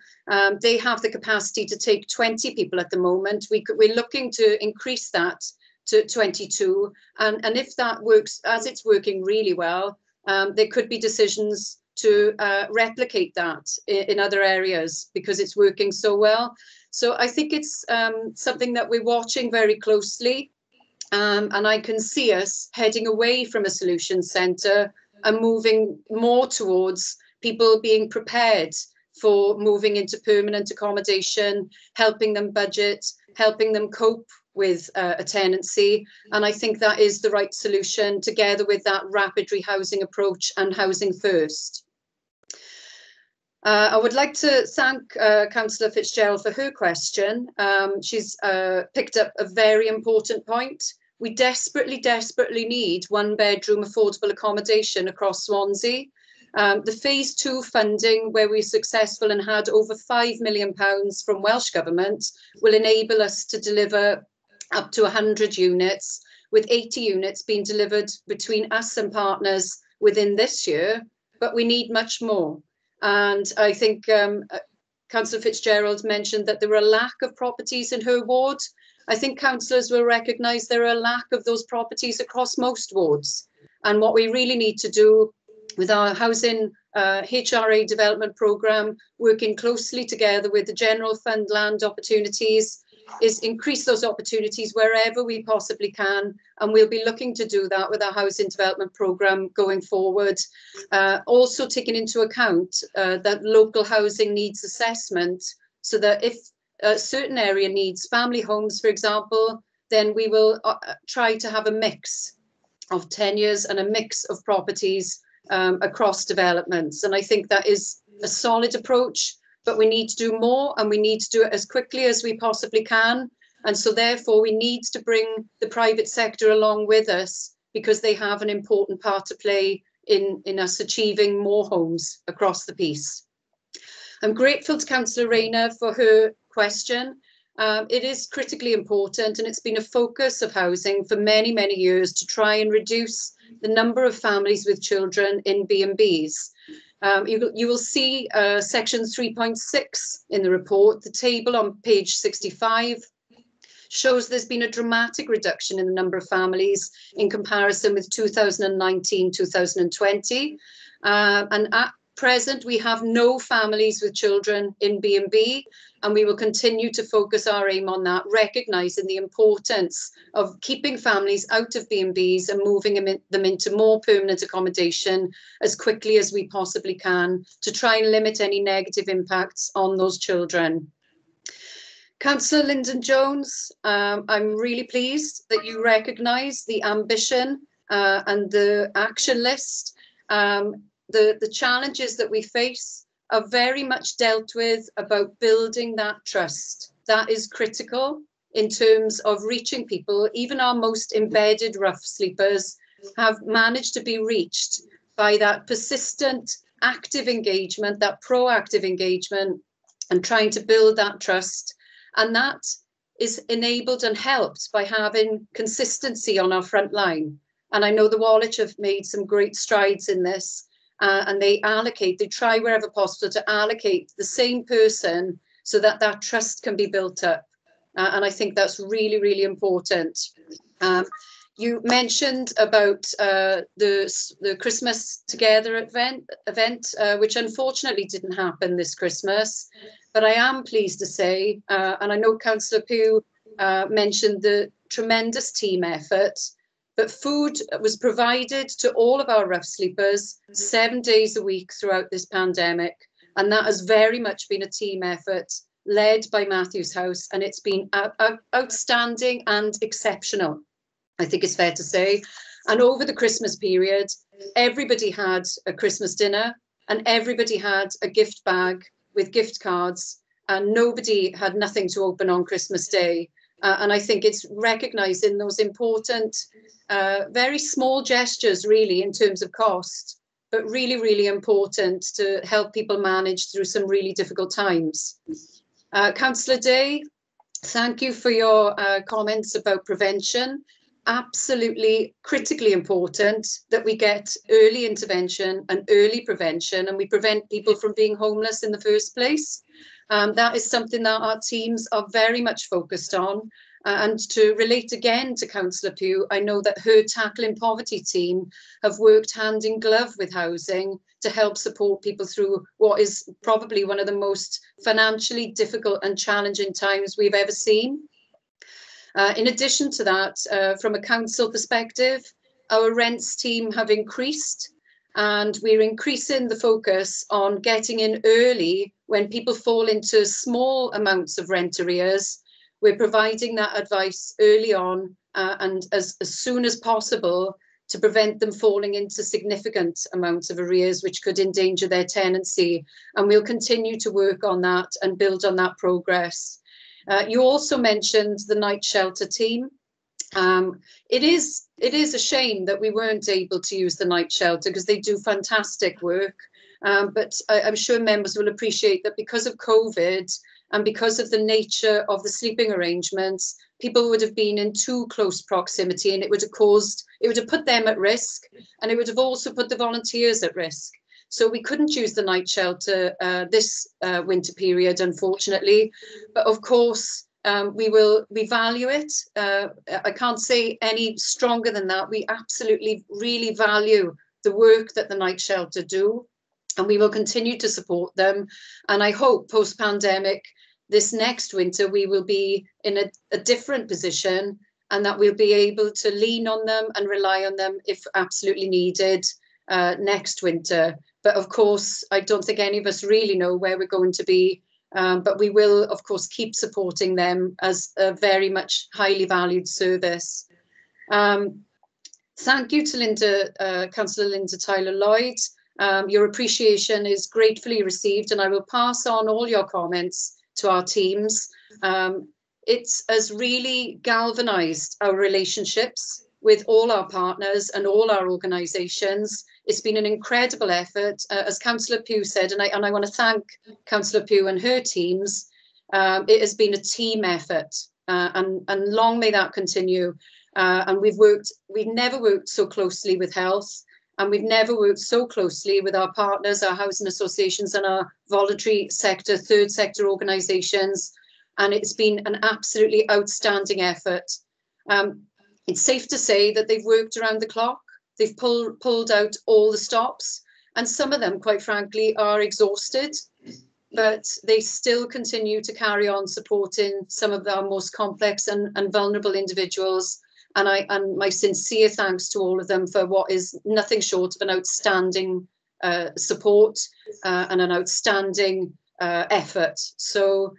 They have the capacity to take 20 people at the moment. We're looking to increase that to 22. And if that works, as it's working really well, there could be decisions to replicate that in other areas because it's working so well. So I think it's something that we're watching very closely. And I can see us heading away from a solution centre and moving more towards people being prepared for moving into permanent accommodation, helping them budget, helping them cope with a tenancy. And I think that is the right solution, together with that rapid rehousing approach and housing first. I would like to thank Councillor Fitzgerald for her question. She's picked up a very important point. We desperately, desperately need one-bedroom affordable accommodation across Swansea. The phase 2 funding, where we're successful and had over £5 million from Welsh Government, will enable us to deliver up to 100 units, with 80 units being delivered between us and partners within this year, but we need much more. And I think Councillor Fitzgerald mentioned that there were a lack of properties in her ward. I think councillors will recognise there are a lack of those properties across most wards. And what we really need to do with our housing HRA development programme, working closely together with the General Fund land opportunities, is increase those opportunities wherever we possibly can. And we'll be looking to do that with our housing development programme going forward. Also taking into account that local housing needs assessment, so that if a certain area needs family homes, for example, then we will try to have a mix of tenures and a mix of properties across developments. And I think that is a solid approach, but we need to do more, and we need to do it as quickly as we possibly can. And so therefore we need to bring the private sector along with us, because they have an important part to play in us achieving more homes across the piece. I'm grateful to Councillor Rayner for her question. It is critically important, and it's been a focus of housing for many, many years to try and reduce the number of families with children in B&Bs. You will see section 3.6 in the report. The table on page 65 shows there's been a dramatic reduction in the number of families in comparison with 2019-2020. And at present, we have no families with children in B&B, and we will continue to focus our aim on that, recognising the importance of keeping families out of B&Bs and moving them into more permanent accommodation as quickly as we possibly can, to try and limit any negative impacts on those children. Councillor Lyndon Jones, I'm really pleased that you recognise the ambition and the action list. The challenges that we face are very much dealt with about building that trust. That is critical in terms of reaching people. Even our most embedded rough sleepers have managed to be reached by that persistent, active engagement, that proactive engagement, and trying to build that trust. And that is enabled and helped by having consistency on our front line. And I know the Wallich have made some great strides in this. And they try wherever possible to allocate the same person so that that trust can be built up. And I think that's really, really important. You mentioned about the Christmas Together event, which unfortunately didn't happen this Christmas. But I am pleased to say, and I know Councillor Pugh mentioned the tremendous team effort, but food was provided to all of our rough sleepers 7 days a week throughout this pandemic. And that has very much been a team effort led by Matthew's House, and it's been outstanding and exceptional, I think it's fair to say. And over the Christmas period, everybody had a Christmas dinner and everybody had a gift bag with gift cards, and nobody had nothing to open on Christmas Day. And I think it's recognising those important, very small gestures really in terms of cost, but really, really important to help people manage through some really difficult times. Councillor Day, thank you for your comments about prevention. Absolutely critically important that we get early intervention and early prevention, and we prevent people from being homeless in the first place. That is something that our teams are very much focused on. And to relate again to Councillor Pugh, I know that her Tackling Poverty team have worked hand in glove with housing to help support people through what is probably one of the most financially difficult and challenging times we've ever seen. In addition to that, from a council perspective, our rents team have increased, and we're increasing the focus on getting in early when people fall into small amounts of rent arrears. We're providing that advice early on and as soon as possible to prevent them falling into significant amounts of arrears, which could endanger their tenancy. And we'll continue to work on that and build on that progress. You also mentioned the night shelter team. It is a shame that we weren't able to use the night shelter because they do fantastic work. But I'm sure members will appreciate that because of COVID and because of the nature of the sleeping arrangements, people would have been in too close proximity, and it would have put them at risk, and it would have also put the volunteers at risk. So we couldn't use the night shelter this winter period, unfortunately. But of course, we value it. I can't say any stronger than that. We absolutely really value the work that the night shelter do, and we will continue to support them. And I hope post-pandemic, this next winter, we will be in a different position, and that we'll be able to lean on them and rely on them if absolutely needed next winter. But of course, I don't think any of us really know where we're going to be. But we will, of course, keep supporting them as a very much highly valued service. Thank you to Councillor Linda Tyler-Lloyd. Your appreciation is gratefully received, and I will pass on all your comments to our teams. It has really galvanised our relationships with all our partners and all our organisations. It's been an incredible effort, as Councillor Pugh said, and I want to thank Councillor Pugh and her teams. It has been a team effort, and long may that continue. And we've never worked so closely with health, and we've never worked so closely with our partners, our housing associations and our voluntary sector, third sector organisations. And it's been an absolutely outstanding effort. It's safe to say that they've worked around the clock. They've pulled out all the stops, and some of them, quite frankly, are exhausted, but they still continue to carry on supporting some of our most complex and vulnerable individuals. And my sincere thanks to all of them for what is nothing short of an outstanding support and an outstanding effort. So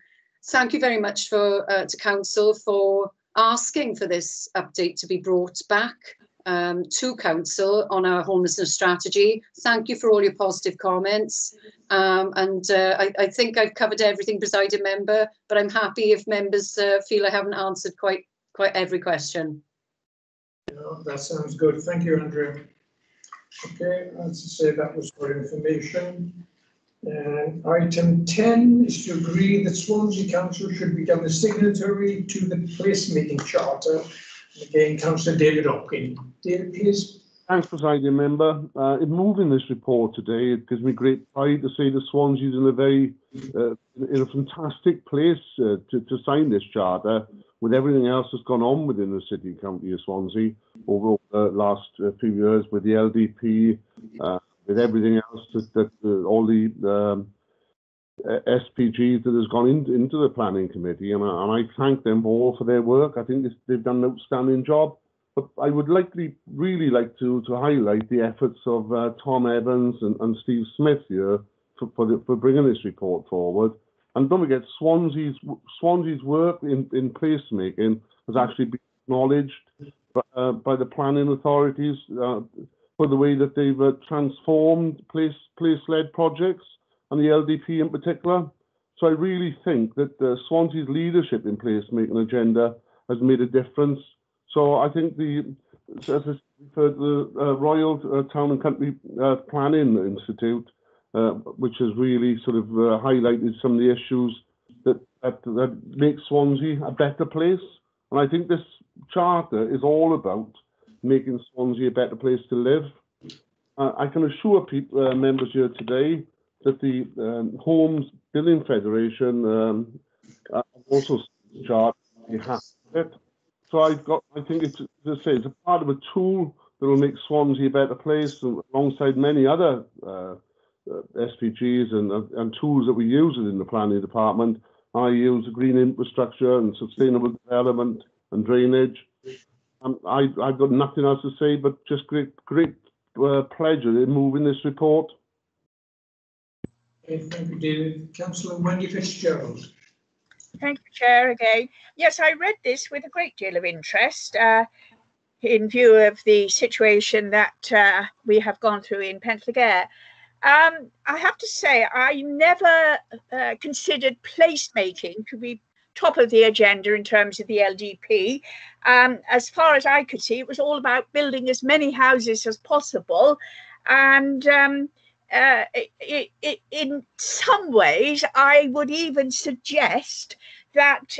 thank you very much to Council for asking for this update to be brought back to Council on our homelessness strategy. Thank you for all your positive comments. I think I've covered everything, Presiding Member, but I'm happy if members feel I haven't answered quite every question. Yeah, that sounds good. Thank you, Andrea. Okay, as I say, that was for information. Item 10 is to agree that Swansea Council should become a signatory to the placemaking charter. And again, Councillor David Hopkins. David, please. Thanks, Presiding Member. In moving this report today, it gives me great pride to say that Swansea is in a fantastic place to sign this charter, with everything else that's gone on within the city county of Swansea over the last few years, with the LDP, with everything else that all the SPGs that has gone into the planning committee, and I thank them all for their work. I think they've done an outstanding job. But I would really like to highlight the efforts of Tom Evans and Steve Smith here for bringing this report forward. And don't forget, Swansea's work in placemaking has actually been acknowledged by the planning authorities for the way that they've transformed place-led projects, and the LDP in particular. So I really think that Swansea's leadership in placemaking agenda has made a difference. So I think the Royal Town and Country Planning Institute, which has really sort of highlighted some of the issues that make Swansea a better place. And I think this charter is all about making Swansea a better place to live. I can assure people, members here today, that the Homes Building Federation also charter has it. So I think it's, as I say, it's a part of a tool that will make Swansea a better place, alongside many other SPGs and tools that we use within the planning department. I use green infrastructure and sustainable development and drainage. I've got nothing else to say, but just great pleasure in moving this report. Okay, thank you, David. Councillor Wendy Fitzgerald. Thank you, Chair, again. Yes, I read this with a great deal of interest in view of the situation that we have gone through in Penllygare. I have to say, I never considered placemaking to be top of the agenda in terms of the LDP. As far as I could see, it was all about building as many houses as possible. And in some ways, I would even suggest that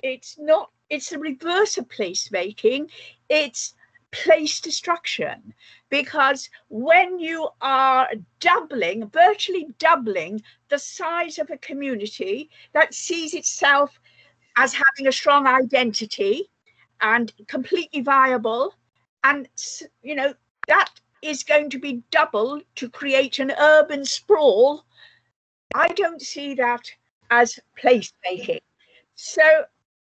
it's the reverse of placemaking, it's place destruction. Because when you are virtually doubling the size of a community that sees itself as having a strong identity and completely viable, and that is going to be doubled to create an urban sprawl, I don't see that as placemaking. So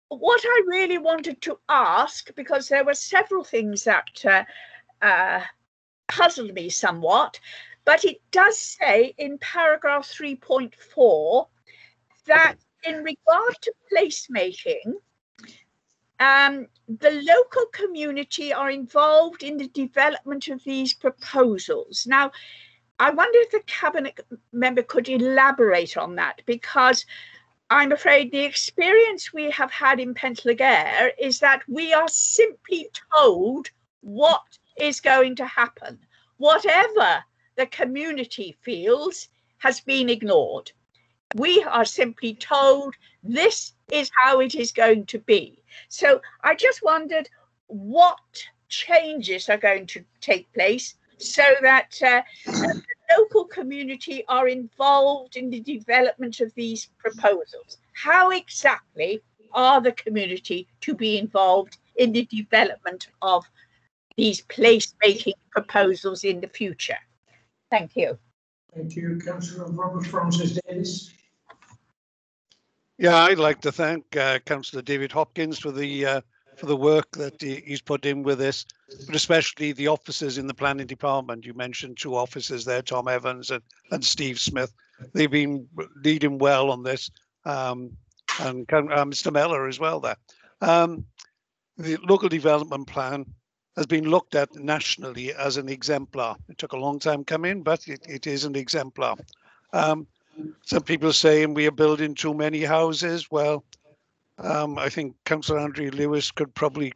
what I really wanted to ask, because there were several things that puzzled me somewhat, but it does say in paragraph 3.4 that in regard to placemaking, the local community are involved in the development of these proposals. Now, I wonder if the Cabinet member could elaborate on that, because I'm afraid the experience we have had in Penllygare is that we are simply told what is going to happen. Whatever the community feels has been ignored. We are simply told this is how it is going to be. So I just wondered what changes are going to take place so that the local community are involved in the development of these proposals. How exactly are the community to be involved in the development of these place-making proposals in the future? Thank you. Thank you, Councillor Robert Francis Davis. Yeah, I'd like to thank Councillor David Hopkins for the work that he's put in with this, but especially the officers in the planning department. You mentioned two officers there, Tom Evans and Steve Smith. They've been leading well on this, and Mr. Mellor as well there. The local development plan has been looked at nationally as an exemplar. It took a long time coming, but it is an exemplar. Some people are saying we are building too many houses. Well, I think Councillor Andrew Lewis could probably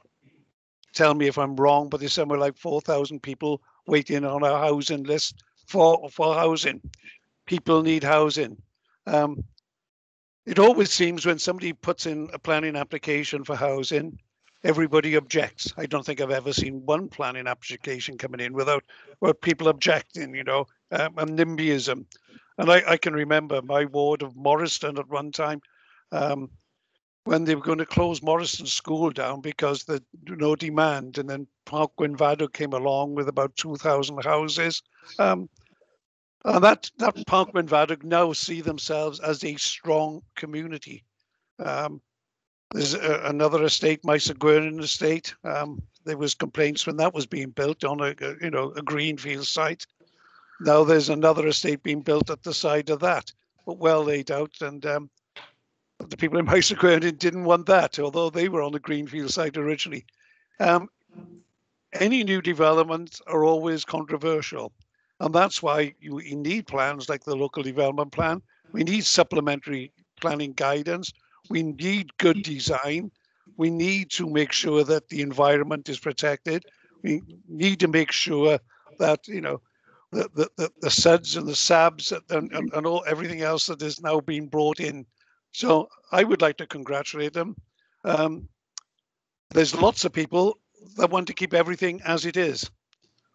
tell me if I'm wrong, but there's somewhere like 4,000 people waiting on our housing list for housing. People need housing. It always seems when somebody puts in a planning application for housing, everybody objects. I don't think I've ever seen one planning application coming in without people objecting, and NIMBYism. And I can remember my ward of Morriston at one time, when they were going to close Morriston School down because there's no demand, and then Park Gwynfadog came along with about 2,000 houses. And that Park Gwynfadog now see themselves as a strong community. There's another estate, Mysa Gwyrn estate. There was complaints when that was being built on a greenfield site. Now there's another estate being built at the side of that, but well laid out, and the people in my surrounding didn't want that, although they were on the greenfield side originally. Any new developments are always controversial, and that's why you need plans like the local development plan. We need supplementary planning guidance. We need good design. We need to make sure that the environment is protected. We need to make sure that, you know, the SUDs and the SABs and all everything else that is now being brought in. So I would like to congratulate them. There's lots of people that want to keep everything as it is.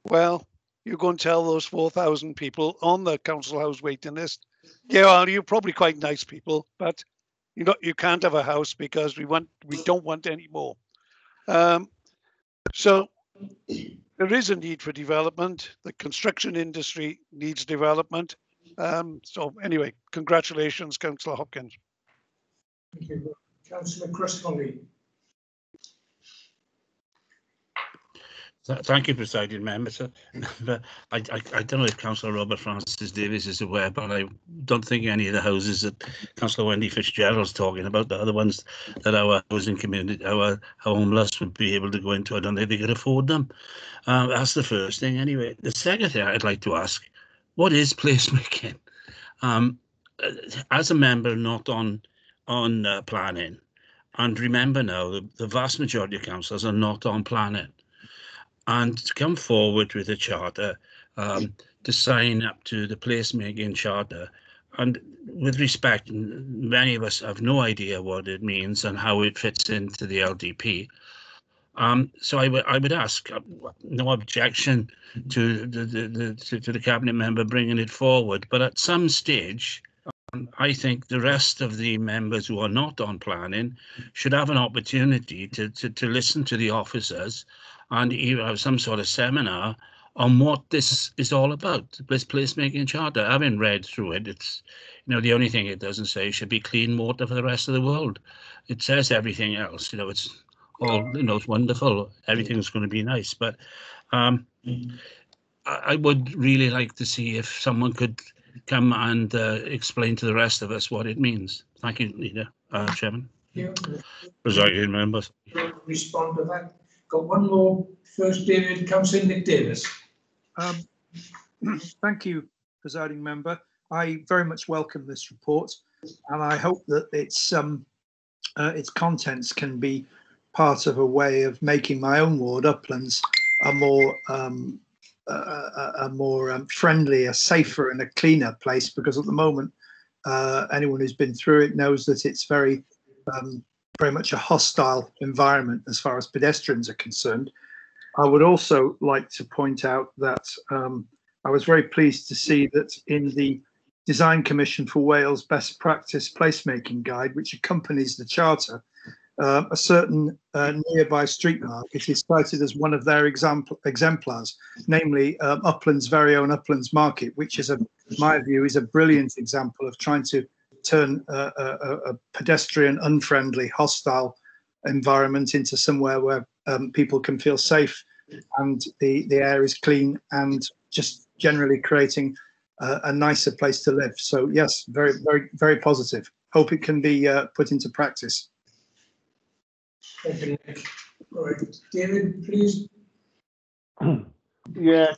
Well, you go and tell those 4,000 people on the council house waiting list, yeah, well, you're probably quite nice people, but you can't have a house because we don't want any more. So there is a need for development. The construction industry needs development. So anyway, congratulations, Councillor Hopkins. Thank you. Councillor Crystal. Thank you, Presiding Member. I don't know if Councillor Robert Francis Davies is aware, but I don't think any of the houses that Councillor Wendy Fitzgerald's talking about, the other ones that our housing community, our homeless would be able to go into, I don't think they could afford them. That's the first thing anyway. The second thing I'd like to ask, what is placemaking? As a member not on planning, and remember now, the vast majority of councillors are not on planning. And to come forward with a charter, to sign up to the placemaking charter, and with respect, many of us have no idea what it means and how it fits into the LDP. So I would ask, no objection to the cabinet member bringing it forward, but at some stage, I think the rest of the members who are not on planning should have an opportunity to listen to the officers and either have some sort of seminar on what this is all about, this placemaking charter. Having read through it, it's, the only thing it doesn't say should be clean water for the rest of the world. It says everything else, it's all, it's wonderful, everything's going to be nice, but I would really like to see if someone could come and explain to the rest of us what it means. Thank you, Leader, Chairman. Presiding members. Respond to that. Got one more first period, Councillor Nick Davis. Thank you, Presiding Member. I very much welcome this report, and I hope that its contents can be part of a way of making my own ward, Uplands, a more friendly, a safer and a cleaner place, because at the moment anyone who's been through it knows that it's very much a hostile environment as far as pedestrians are concerned. I would also like to point out that I was very pleased to see that in the Design Commission for Wales Best Practice Placemaking Guide, which accompanies the Charter, a certain nearby street market is cited as one of their exemplars, namely Upland's very own Uplands Market, which is, my view, is a brilliant example of trying to turn a pedestrian, unfriendly, hostile environment into somewhere where people can feel safe and the air is clean, and just generally creating a nicer place to live. So yes, very, very, very positive. Hope it can be put into practice. Thank you, Nick. All right, David, please. Yeah,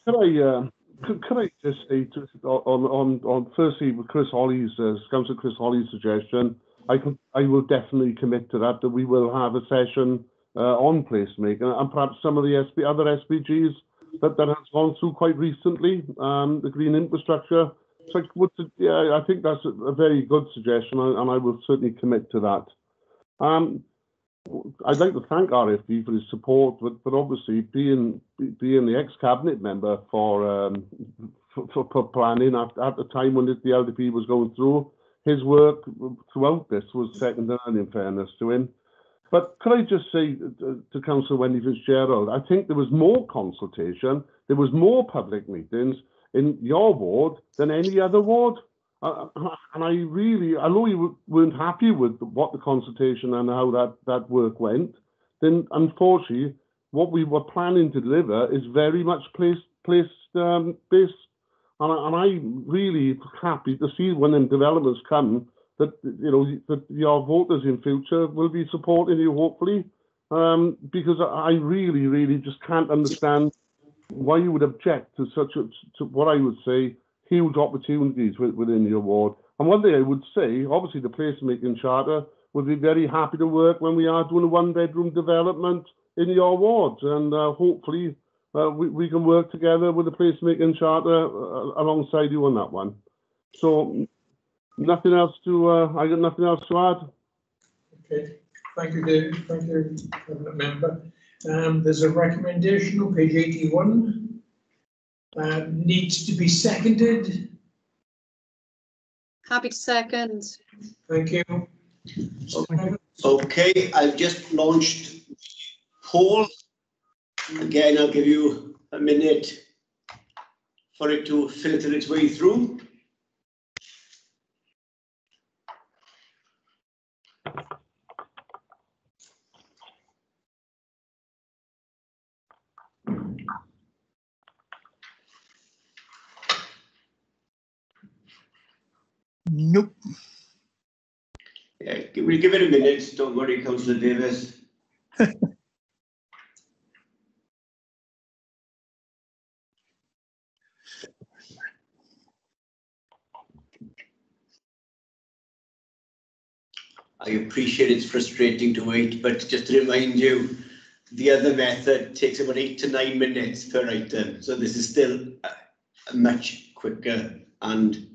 could I just say on firstly with Chris Holly's Councillor Chris Holly's suggestion, I will definitely commit to that we will have a session on placemaking, and perhaps some of the other SPGs that has gone through quite recently, the green infrastructure. So I think that's a very good suggestion, and I will certainly commit to that. I'd like to thank RFB for his support, but obviously being the ex-cabinet member for planning at the time when the LDP was going through, his work throughout this was second to none, in fairness to him. But could I just say to Councillor Wendy Fitzgerald, I think there was more consultation, there was more public meetings in your ward than any other ward. And I really, although you weren't happy with what the consultation and how that work went, then unfortunately what we were planning to deliver is very much place-based. and I'm really happy to see when them developments come that that your voters in future will be supporting you, hopefully, because I really just can't understand why you would object to to what I would say huge opportunities within your ward. And one thing I would say, obviously the placemaking charter would be very happy to work when we are doing a one-bedroom development in your ward, and hopefully we can work together with the placemaking charter alongside you on that one. So nothing else to I got nothing else to add. Okay, thank you, David. Thank you, Cabinet Member. There's a recommendation on page 81. Needs to be seconded. Happy to second. Thank you. Okay, I've just launched the poll. Again, I'll give you a minute for it to filter its way through. Nope. Yeah, we'll give it a minute. Don't worry, Councillor Davis. I appreciate it's frustrating to wait, but just to remind you, the other method takes about 8 to 9 minutes per item. So this is still much quicker, and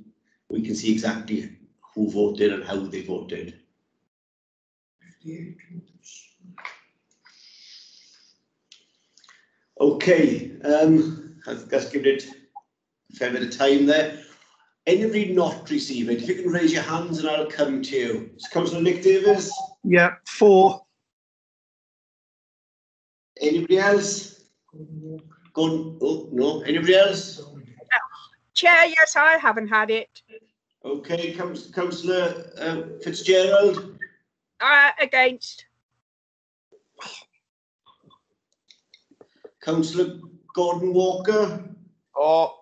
we can see exactly who voted and how they voted. Okay, let's give it a fair bit of time there. Anybody not receive it? If you can raise your hands and I'll come to you. It's Councillor Nick Davis. Yeah, 4. Anybody else? Oh, no. Anybody else? Chair, yes, I haven't had it. Okay, Councillor Fitzgerald. Against. Councillor Gordon Walker. Oh.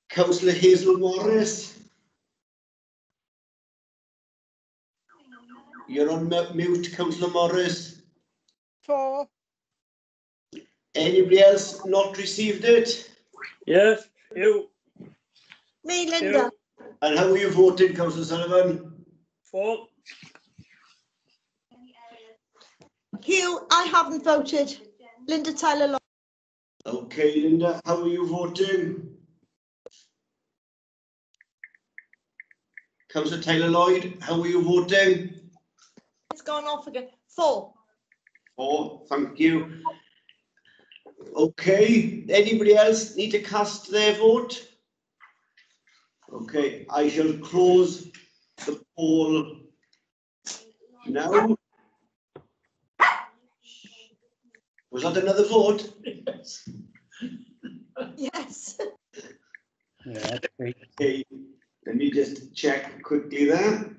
Councillor Hazel Morris. You're on mute, Councillor Morris. 4. Anybody else not received it? Yes, you. Me, Linda. And how are you voting, Councillor Sullivan? 4. Hugh, I haven't voted. Linda Tyler. Okay, Linda, how are you voting? Councillor Taylor Lloyd, how are you voting? It's gone off again. 4. 4, thank you. Okay, anybody else need to cast their vote? Okay, I shall close the poll now. Was that another vote? Yes. Yes. Yeah, okay, let me just check quickly there.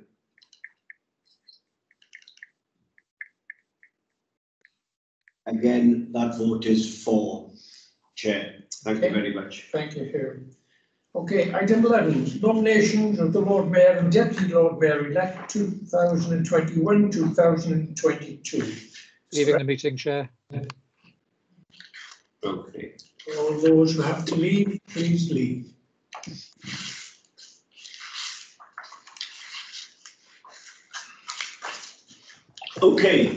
Again, that vote is for, Chair. Thank you very much. Thank you, Hugh. Okay, item 11, nominations of the Lord Mayor and Deputy Lord Mayor-elect 2021-2022. Leaving the meeting, Chair. Okay. All those who have to leave, please leave. Okay.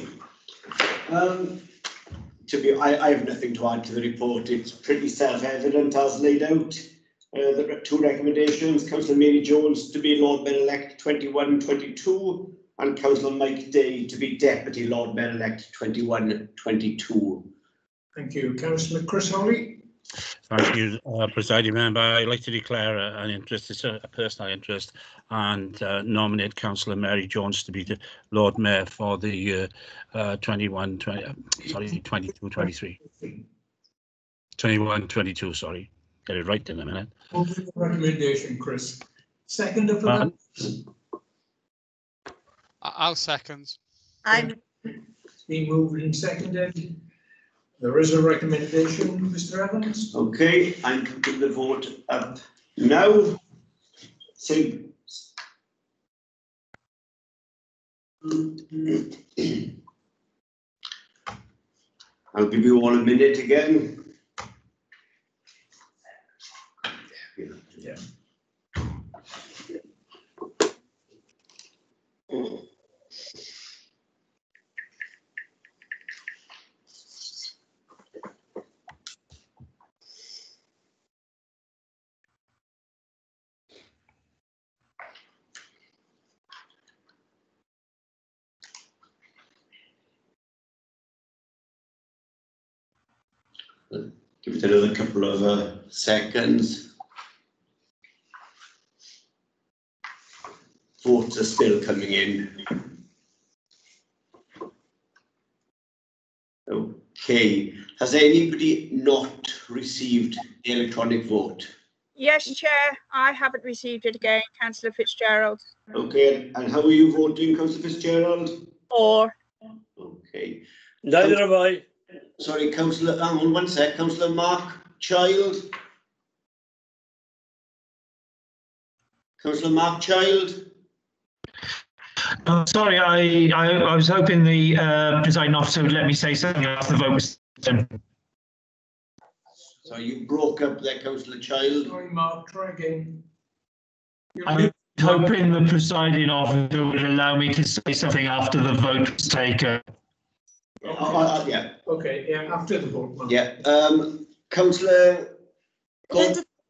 I have nothing to add to the report. It's pretty self-evident as laid out. There are 2 recommendations: Councillor Mary Jones to be Lord Mayor-elect 21-22 and Councillor Mike Day to be Deputy Lord Mayor-elect 21-22. Thank you. Councillor Chris Hawley. Thank you, Presiding Member. I'd like to declare an interest, it's a personal interest, and nominate Councillor Mary Jones to be the Lord Mayor for the 22-23. 21-22, sorry. Get it right in a minute. Move the recommendation, Chris. Second for that. I'll second. I'm. It's been moved and seconded. There is a recommendation, Mr. Evans. Okay, I'm putting the vote up now. So, I'll give you all a minute again. Yeah. Give it another couple of seconds. Votes are still coming in. Okay, has anybody not received the electronic vote? Yes, Chair, I haven't received it again, Councillor Fitzgerald. Okay, and how are you voting, Councillor Fitzgerald? 4. Okay. Neither have I. Sorry, Councillor, hang on one sec, Councillor Mark Child. Councillor Mark Child. Oh, sorry, I was hoping the presiding officer would let me say something after the vote was done. So you broke up there, Councillor Child. Sorry, Mark, try again. I was hoping the presiding officer would allow me to say something after the vote was taken. Yeah. Okay, yeah, after the vote, Mark. Yeah. Councillor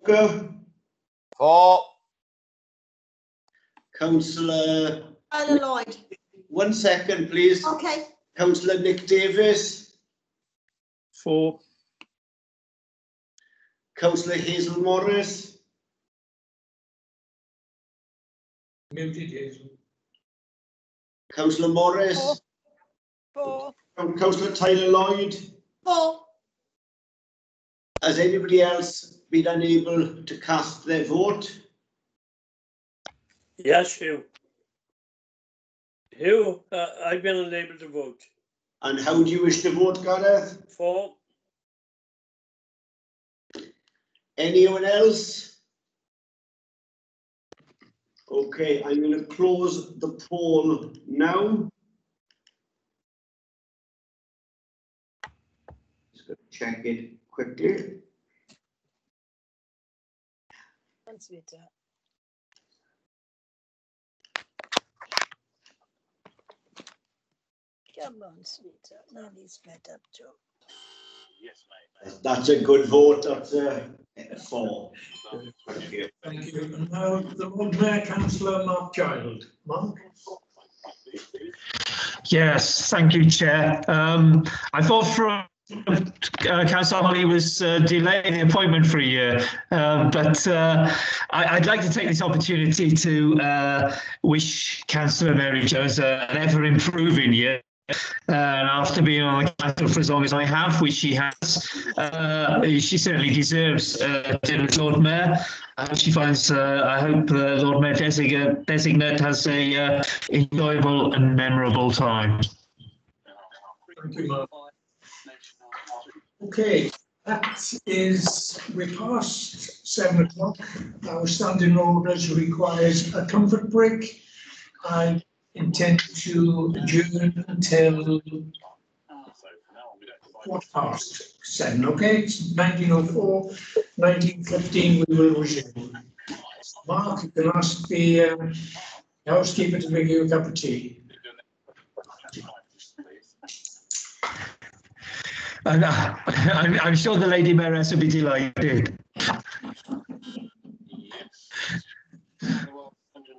Go. 4. Councillor Lloyd. 1 second, please. Okay. Councillor Nick Davis. 4. Councillor Hazel Morris. Muted, Hazel. Councillor Morris. 4. Councillor Tyler Lloyd. 4. Has anybody else been unable to cast their vote? Yes, Hugh. Hugh, I've been unable to vote. And how do you wish to vote, Gareth? 4. Anyone else? Okay, I'm going to close the poll now. Just going to check it quickly. Come on, sweetheart. Now he's fed up, Joe. Yes, mate. That's a good vote. That's a 4. Thank you. Thank you. And now the Lord Mayor, Councillor Mark Child. Mark? Yes, thank you, Chair. I thought from Councillor Holly was delaying the appointment for a year, but I'd like to take this opportunity to wish Councillor Mary Jones an ever-improving year. And after being on the council for as long as I have, which she has, she certainly deserves dinner with Lord Mayor. She finds, I hope, Lord Mayor designate has a enjoyable and memorable time. Thank you, Mark. Okay, we're past 7 o'clock. Our standing orders requires a comfort break. I intend to adjourn until 7:15. Okay, it's 19:04, 19:15 we will resume. Mark, you can ask the housekeeper to bring you a cup of tea. And I'm sure the Lady Mayoress will be delighted.